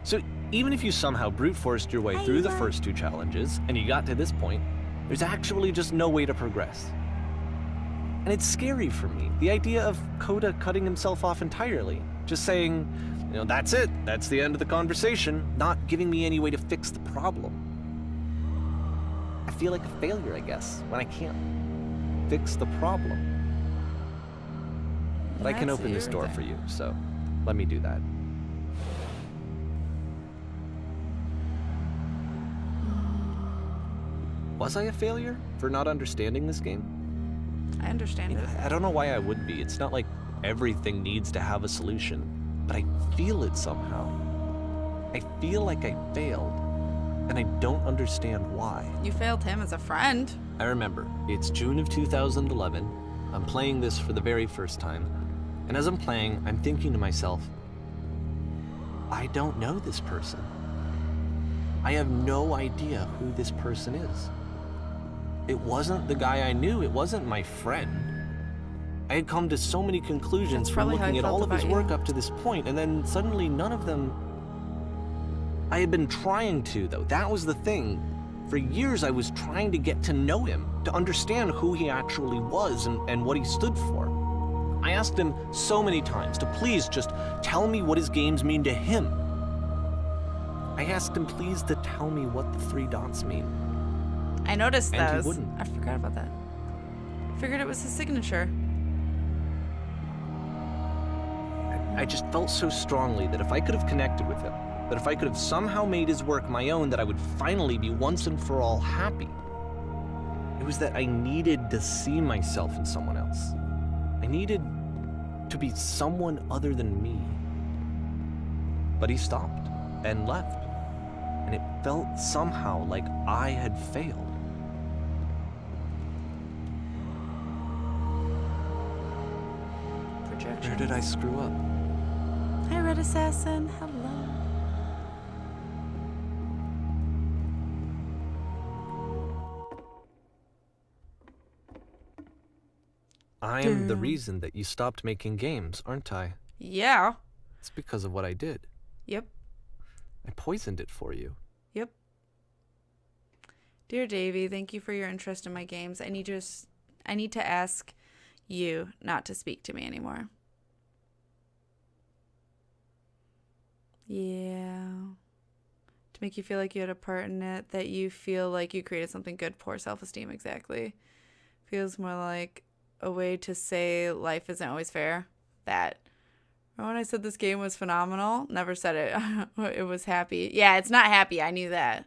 So even if you somehow brute forced your way through the first 2 challenges and you got to this point, there's actually just no way to progress. And it's scary for me, the idea of Coda cutting himself off entirely, just saying, you know, that's it, that's the end of the conversation, not giving me any way to fix the problem. I feel like a failure, I guess, when I can't fix the problem. But I can That's open this door for you, so let me do that. Was I a failure for not understanding this game? I understand it. I don't know why I would be. It's not like everything needs to have a solution, but I feel it somehow. I feel like I failed, and I don't understand why. You failed him as a friend. I remember, it's June of 2011. I'm playing this for the very first time, and as I'm playing, I'm thinking to myself, I don't know this person. I have no idea who this person is. It wasn't the guy I knew, it wasn't my friend. I had come to so many conclusions That's from probably how looking I at felt all of his about work you. up to this point, and then suddenly none of them... I had been trying to, though. That was the thing. For years I was trying to get to know him, to understand who he actually was and what he stood for. I asked him so many times to please just tell me what his games mean to him. I asked him please to tell me what the 3 dots mean. I noticed And he those. wouldn't. I forgot about that. Figured it was his signature. I just felt so strongly that if I could have connected with him, that if I could have somehow made his work my own, that I would finally be once and for all happy. It was that I needed to see myself in someone else. I needed to be someone other than me. but he stopped and left. And it felt somehow like I had failed. Projection. Where did I screw up? Hi, Red Assassin. Hello. I'm the reason that you stopped making games, aren't I? Yeah. It's because of what I did. Yep. I poisoned it for you. Yep. Dear Davy, thank you for your interest in my games. I need to ask you not to speak to me anymore. Yeah. To make you feel like you had a part in it, that you feel like you created something good. Poor self-esteem, exactly. Feels more like a way to say life isn't always fair. That. Remember when I said this game was phenomenal? Never said it. It was happy. Yeah, it's not happy. I knew that.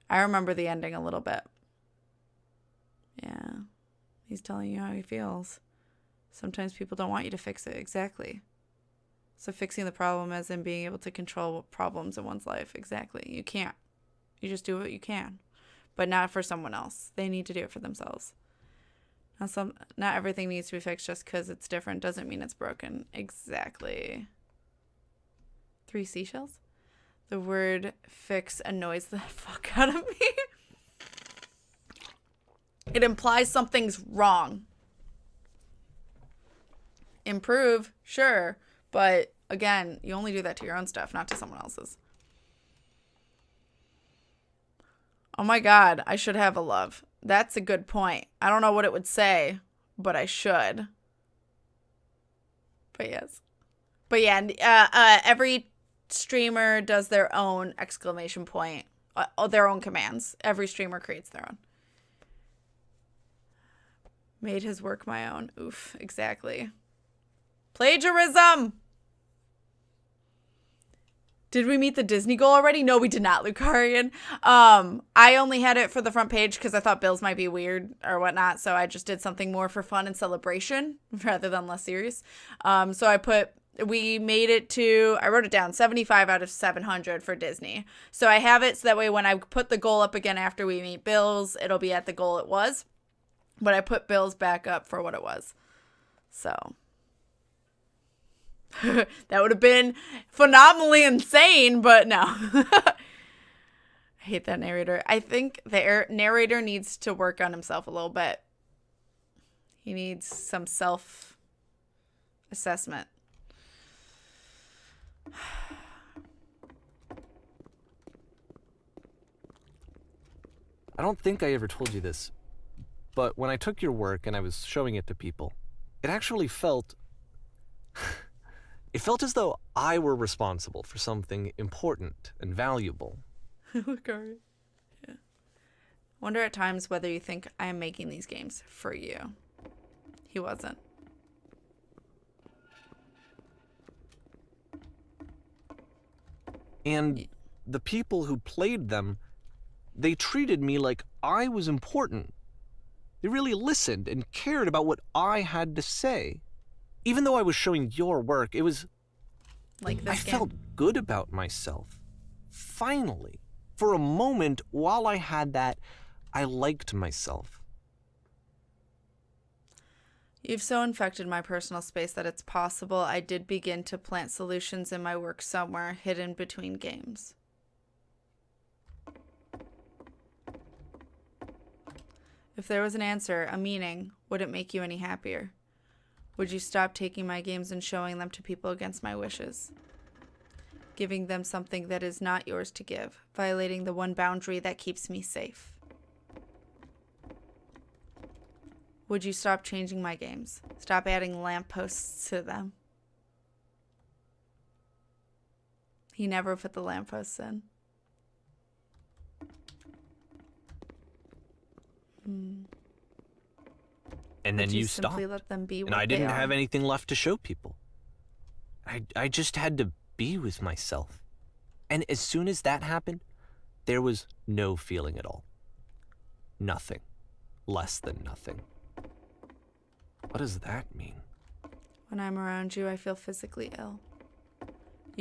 I remember the ending a little bit. Yeah. He's telling you how he feels. Sometimes people don't want you to fix it. Exactly. So fixing the problem as in being able to control problems in one's life. Exactly. You can't. You just do what you can. But not for someone else. They need to do it for themselves. Not everything needs to be fixed just because it's different. Doesn't mean it's broken. Exactly. 3 seashells? The word fix annoys the fuck out of me. It implies something's wrong. Improve, sure. But again, you only do that to your own stuff, not to someone else's. Oh my God, I should have a love. That's a good point. I don't know what it would say, but I should. But yes. But yeah, every streamer does their own exclamation point, their own commands. Every streamer creates their own. Made his work my own. Oof, exactly. Plagiarism! Did we meet the Disney goal already? No, we did not, Lucarian. I only had it for the front page because I thought bills might be weird or whatnot, so I just did something more for fun and celebration rather than less serious. So we made it to, I wrote it down, 75 out of 700 for Disney. So I have it so that way when I put the goal up again after we meet bills, it'll be at the goal it was. But I put bills back up for what it was. So that would have been phenomenally insane, but no. I hate that narrator. I think the narrator needs to work on himself a little bit. He needs some self-assessment. I don't think I ever told you this, but when I took your work and I was showing it to people, it actually felt... It felt as though I were responsible for something important and valuable. Yeah. Wonder at times whether you think I am making these games for you. He wasn't. And the people who played them, they treated me like I was important. They really listened and cared about what I had to say. Even though I was showing your work, it was... Like this I felt good about myself. Finally. For a moment, while I had that, I liked myself. You've so infected my personal space that it's possible I did begin to plant solutions in my work somewhere hidden between games. If there was an answer, a meaning, would it make you any happier? Would you stop taking my games and showing them to people against my wishes? Giving them something that is not yours to give, violating the one boundary that keeps me safe. Would you stop changing my games? Stop adding lampposts to them? He never put the lampposts in. And then you simply stopped. let them be and what I didn't they have are. anything left to show people. I just had to be with myself. And as soon as that happened, there was no feeling at all. Nothing. Less than nothing. What does that mean? When I'm around you, I feel physically ill.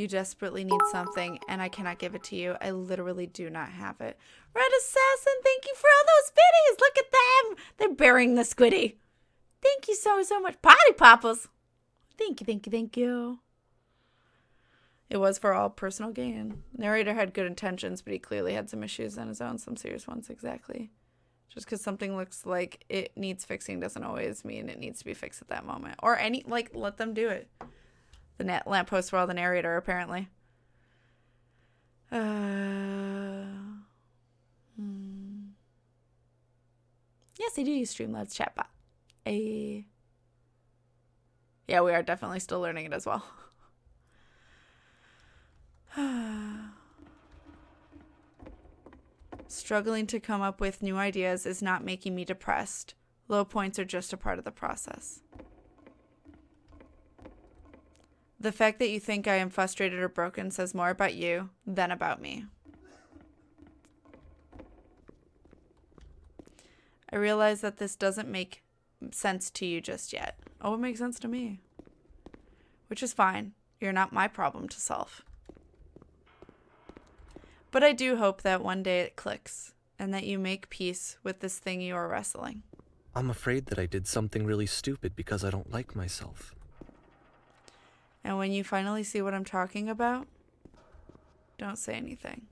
You desperately need something, and I cannot give it to you. I literally do not have it. Red Assassin, thank you for all those biddies. Look at them. They're burying the squiddy. Thank you so, so much. Potty poppers. Thank you, thank you, thank you. It was for all personal gain. Narrator had good intentions, but he clearly had some issues on his own, some serious ones, exactly. Just because something looks like it needs fixing doesn't always mean it needs to be fixed at that moment. Or any, like, let them do it. The lamppost for all the narrator, apparently. Yes, I do use Streamlabs chatbot. Yeah, we are definitely still learning it as well. Struggling to come up with new ideas is not making me depressed. Low points are just a part of the process. The fact that you think I am frustrated or broken says more about you than about me. I realize that this doesn't make sense to you just yet. Oh, it makes sense to me. Which is fine. You're not my problem to solve. But I do hope that one day it clicks and that you make peace with this thing you are wrestling. I'm afraid that I did something really stupid because I don't like myself. And when you finally see what I'm talking about, don't say anything.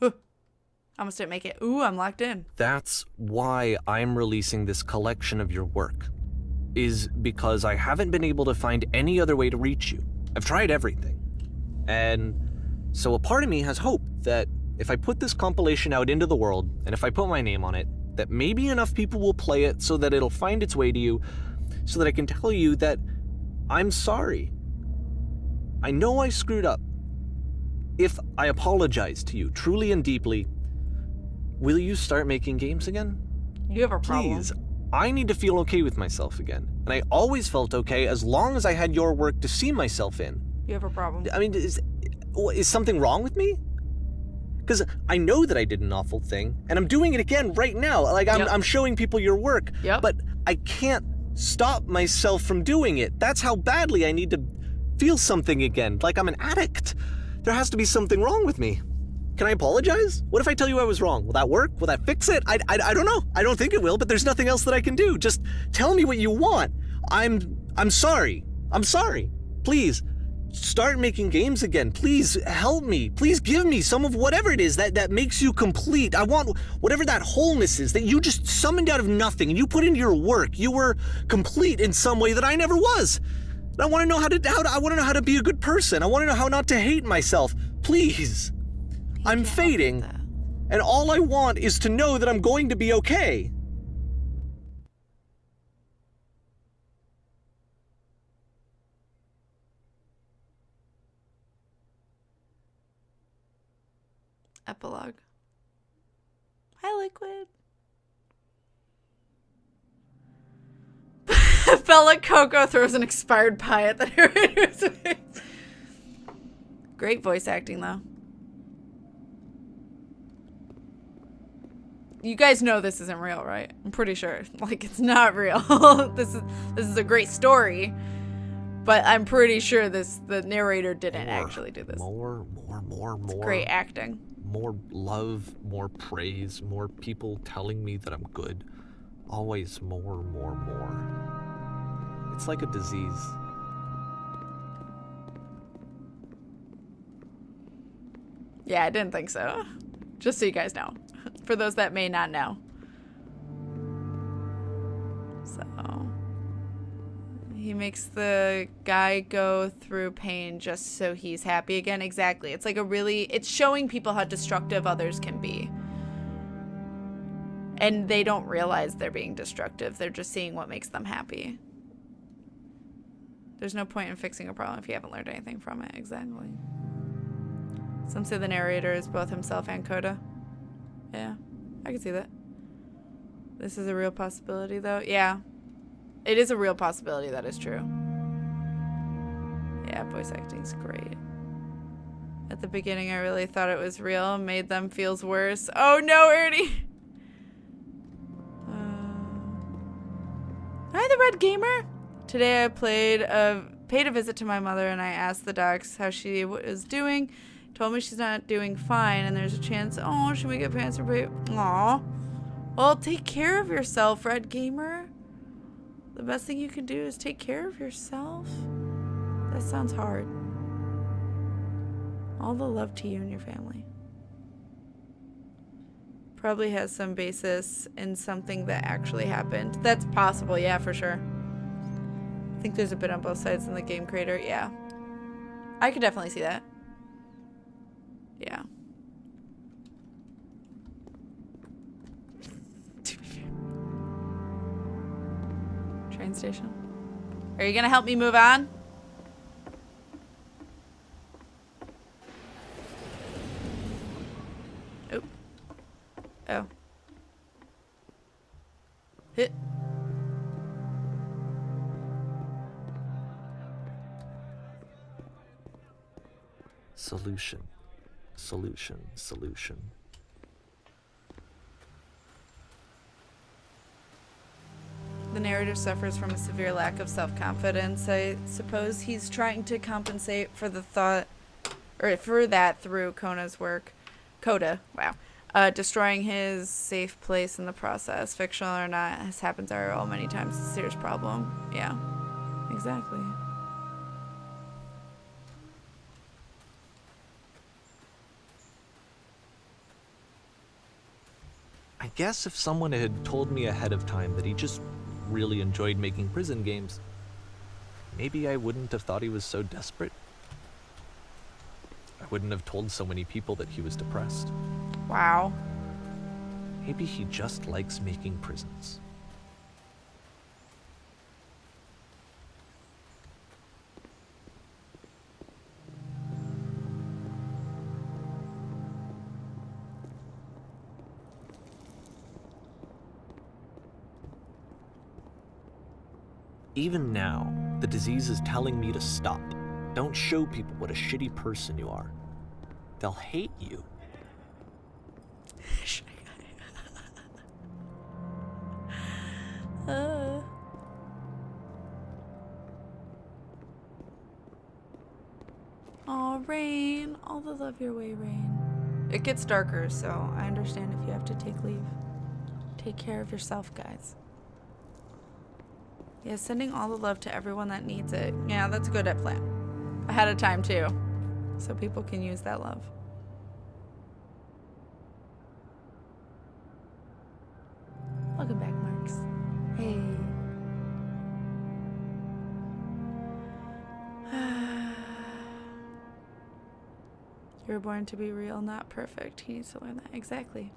I almost didn't make it. Ooh, I'm locked in. That's why I'm releasing this collection of your work, is because I haven't been able to find any other way to reach you. I've tried everything. And so a part of me has hope that if I put this compilation out into the world, and if I put my name on it, that maybe enough people will play it so that it'll find its way to you, so that I can tell you that I'm sorry. I know I screwed up. If I apologize to you truly and deeply, will you start making games again? You have a problem. Please, I need to feel okay with myself again. And I always felt okay as long as I had your work to see myself in. You have a problem. I mean, is something wrong with me? Because I know that I did an awful thing, and I'm doing it again right now. Like, I'm showing people your work, but I can't stop myself from doing it. That's how badly I need to feel something again, like I'm an addict. There has to be something wrong with me. Can I apologize? What if I tell you I was wrong? Will that work? Will that fix it? I don't know. I don't think it will, but there's nothing else that I can do. Just tell me what you want. I'm sorry. I'm sorry. Please, start making games again. Please help me. Please give me some of whatever it is that makes you complete. I want whatever that wholeness is that you just summoned out of nothing and you put into your work. You were complete in some way that I never was. I want to know how to be a good person. I want to know how not to hate myself. Please. I'm fading, and all I want is to know that I'm going to be okay. Epilogue. Hi, Liquid. Bella Coco throws an expired pie at the narrator's face. Great voice acting, though. You guys know this isn't real, right? I'm pretty sure. Like, it's not real. This is a great story, but I'm pretty sure the narrator didn't actually do this. More. It's great acting. More love, more praise, more people telling me that I'm good. Always more. It's like a disease. Yeah, I didn't think so. Just so you guys know. For those that may not know. So he makes the guy go through pain just so he's happy again. Exactly. It's like it's showing people how destructive others can be. And they don't realize they're being destructive. They're just seeing what makes them happy. There's no point in fixing a problem if you haven't learned anything from it. Exactly. Some say the narrator is both himself and Coda. Yeah, I can see that. This is a real possibility, though. Yeah, it is a real possibility. That is true. Yeah, voice acting's great. At the beginning, I really thought it was real. Made them feel worse. Oh no, Ernie! Red Gamer? Today I paid a visit to my mother and I asked the docs how she was doing. Told me she's not doing fine and there's a chance, oh, she might get cancer. Aw. Well, take care of yourself, Red Gamer. The best thing you can do is take care of yourself. That sounds hard. All the love to you and your family. Probably has some basis in something that actually happened. That's possible, yeah, for sure. I think there's a bit on both sides in the game creator, yeah. I could definitely see that. Yeah. Train station. Are you gonna help me move on? Oh. Oh. Hit. Solution. Solution. Solution. The narrator suffers from a severe lack of self-confidence. I suppose he's trying to compensate for the thought, or for that through Kona's work. Coda, wow. Destroying his safe place in the process. Fictional or not, as happens IRL many times, it's a serious problem. Yeah, exactly. I guess if someone had told me ahead of time that he just really enjoyed making prison games, maybe I wouldn't have thought he was so desperate. I wouldn't have told so many people that he was depressed. Wow. Maybe he just likes making prisons. Even now, the disease is telling me to stop. Don't show people what a shitty person you are. They'll hate you. Aw, Rain. All the love your way, Rain. It gets darker, so I understand if you have to take leave. Take care of yourself, guys. Yeah, sending all the love to everyone that needs it. Yeah, that's a good plan. Ahead of time, too. So people can use that love. Welcome back, Marks. Hey. You were born to be real, not perfect. He needs to learn that. Exactly.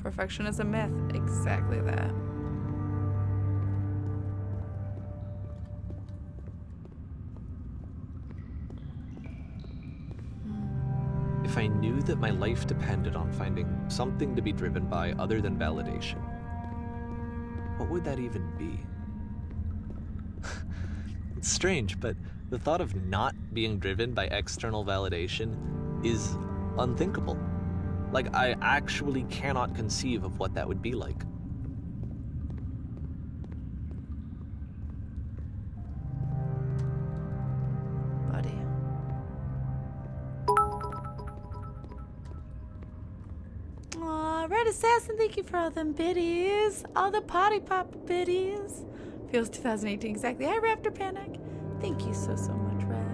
Perfection is a myth. Exactly that. If I knew that my life depended on finding something to be driven by other than validation, what would that even be? It's strange, but the thought of not being driven by external validation is unthinkable. Like, I actually cannot conceive of what that would be like. Buddy. Aw, Red Assassin, thank you for all them biddies. All the potty pop biddies. Feels 2018 exactly. Hi, Raptor Panic. Thank you so much, Red.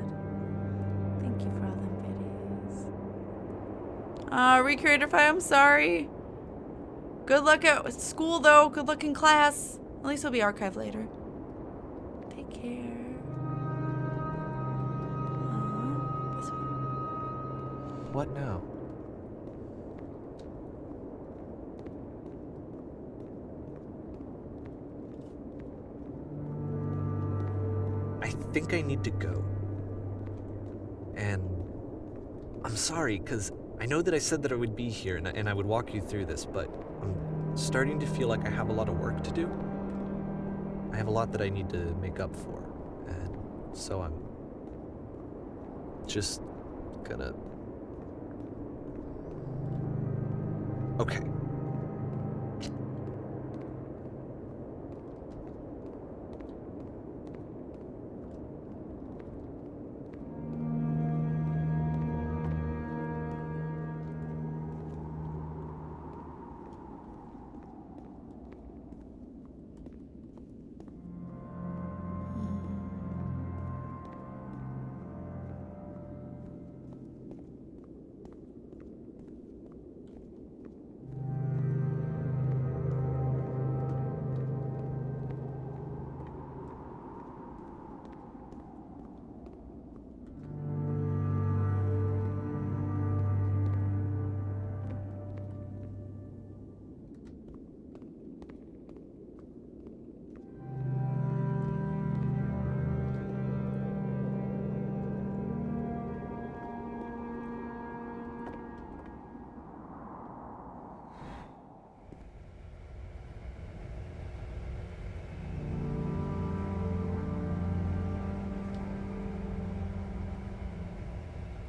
Thank you for all them biddies. Recreatify, I'm sorry. Good luck at school, though. Good luck in class. At least it'll be archived later. Take care. This way. What now? I think I need to go. And I'm sorry, because I know that I said that I would be here and I would walk you through this, but I'm starting to feel like I have a lot of work to do. I have a lot that I need to make up for, and so I'm just gonna... Okay.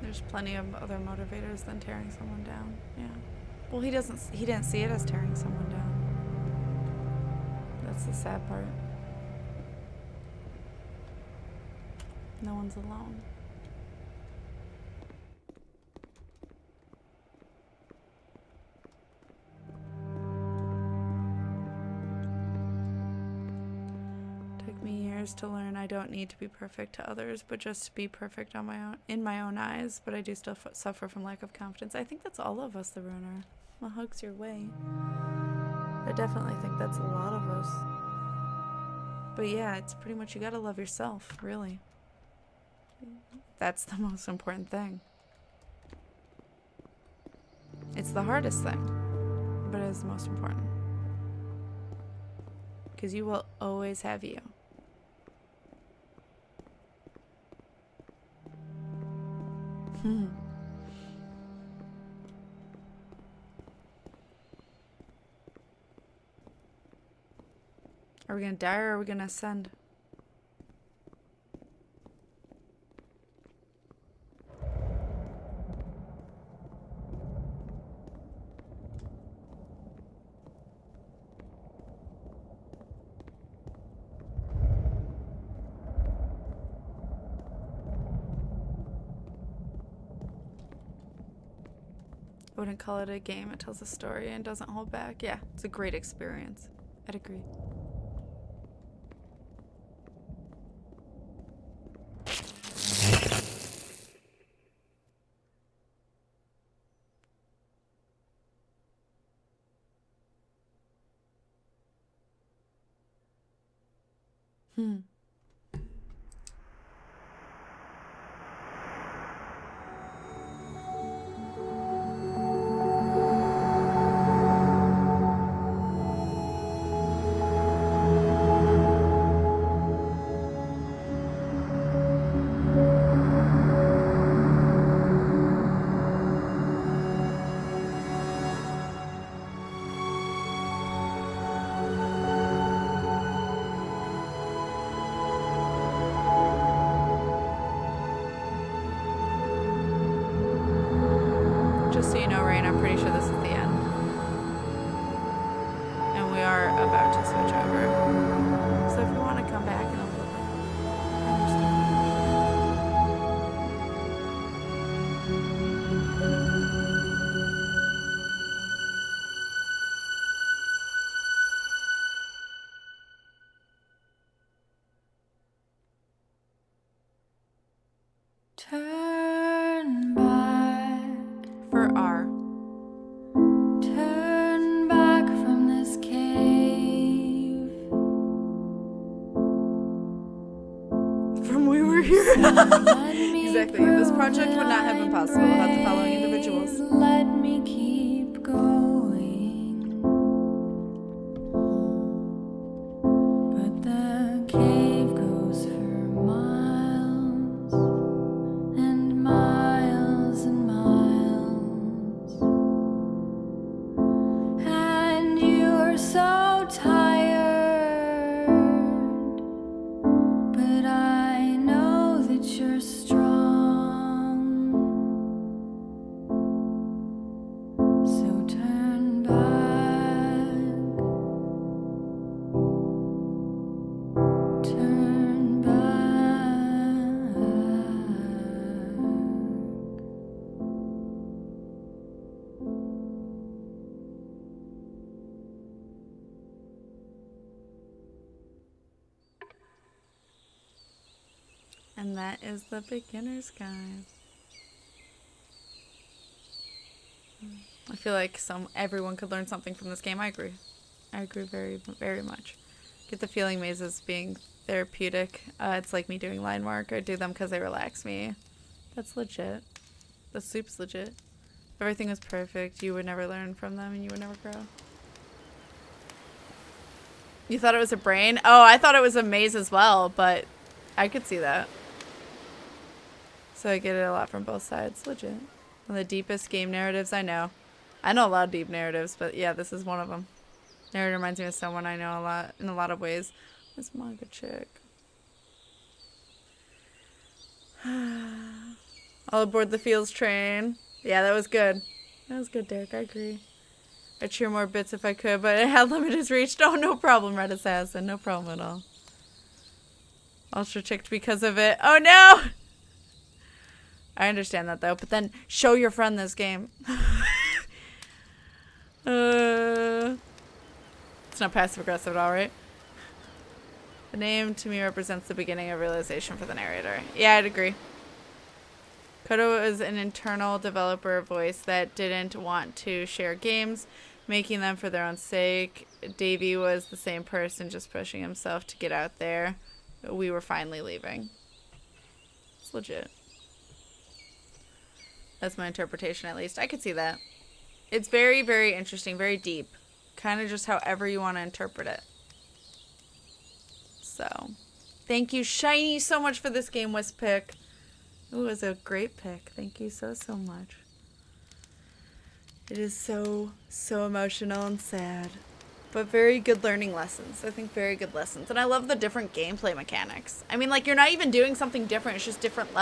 There's plenty of other motivators than tearing someone down. Yeah. Well, he didn't see it as tearing someone down. That's the sad part. No one's alone. Took me years to learn I don't need to be perfect to others, but just to be perfect on my own, in my own eyes. But I do still suffer from lack of confidence. I think that's all of us, the Runer. Well, hugs your way. I definitely think that's a lot of us. But yeah, it's pretty much you gotta love yourself, really. That's the most important thing. It's the hardest thing, but it is the most important. Because you will always have you. Are we gonna die or are we gonna ascend? I wouldn't call it a game. It tells a story and doesn't hold back. Yeah, it's a great experience. I'd agree. Just so you know, Rain, I'm pretty sure this is the end. And we are about to switch over. So if you want to come back in a little bit, I understand. Turn back, For R. turn back from this cave. From we were here. Let me Exactly. This project prove would not have been possible without the following individuals. Let me keep going. But the cave goes for miles and miles and miles. And And that is the beginner's guide. I feel like everyone could learn something from this game. I agree. I agree very, very much. Get the feeling mazes being therapeutic. It's like me doing line work. I do them because they relax me. That's legit. The soup's legit. If everything was perfect, you would never learn from them and you would never grow. You thought it was a brain? Oh, I thought it was a maze as well, but I could see that. So I get it a lot from both sides. Legit. One of the deepest game narratives I know. I know a lot of deep narratives, but yeah, this is one of them. Narrator reminds me of someone I know a lot in a lot of ways. This manga chick. All aboard the Fields train. Yeah, that was good. That was good, Derek. I agree. I'd cheer more bits if I could, but it had limited reach. Oh, no problem, Red Assassin. No problem at all. Ultra ticked because of it. Oh, no! I understand that, though. But then show your friend this game. It's not passive-aggressive at all, right? The name, to me, represents the beginning of realization for the narrator. Yeah, I'd agree. Coda was an internal developer voice that didn't want to share games, making them for their own sake. Davey was the same person, just pushing himself to get out there. We were finally leaving. It's legit. That's my interpretation, at least. I could see that. It's very, very interesting, very deep. Kind of just however you want to interpret it. So, thank you, Shiny, so much for this Gamewisp pick. It was a great pick. Thank you so, so much. It is so, so emotional and sad. But very good learning lessons. I think very good lessons. And I love the different gameplay mechanics. I mean, like, you're not even doing something different. It's just different levels.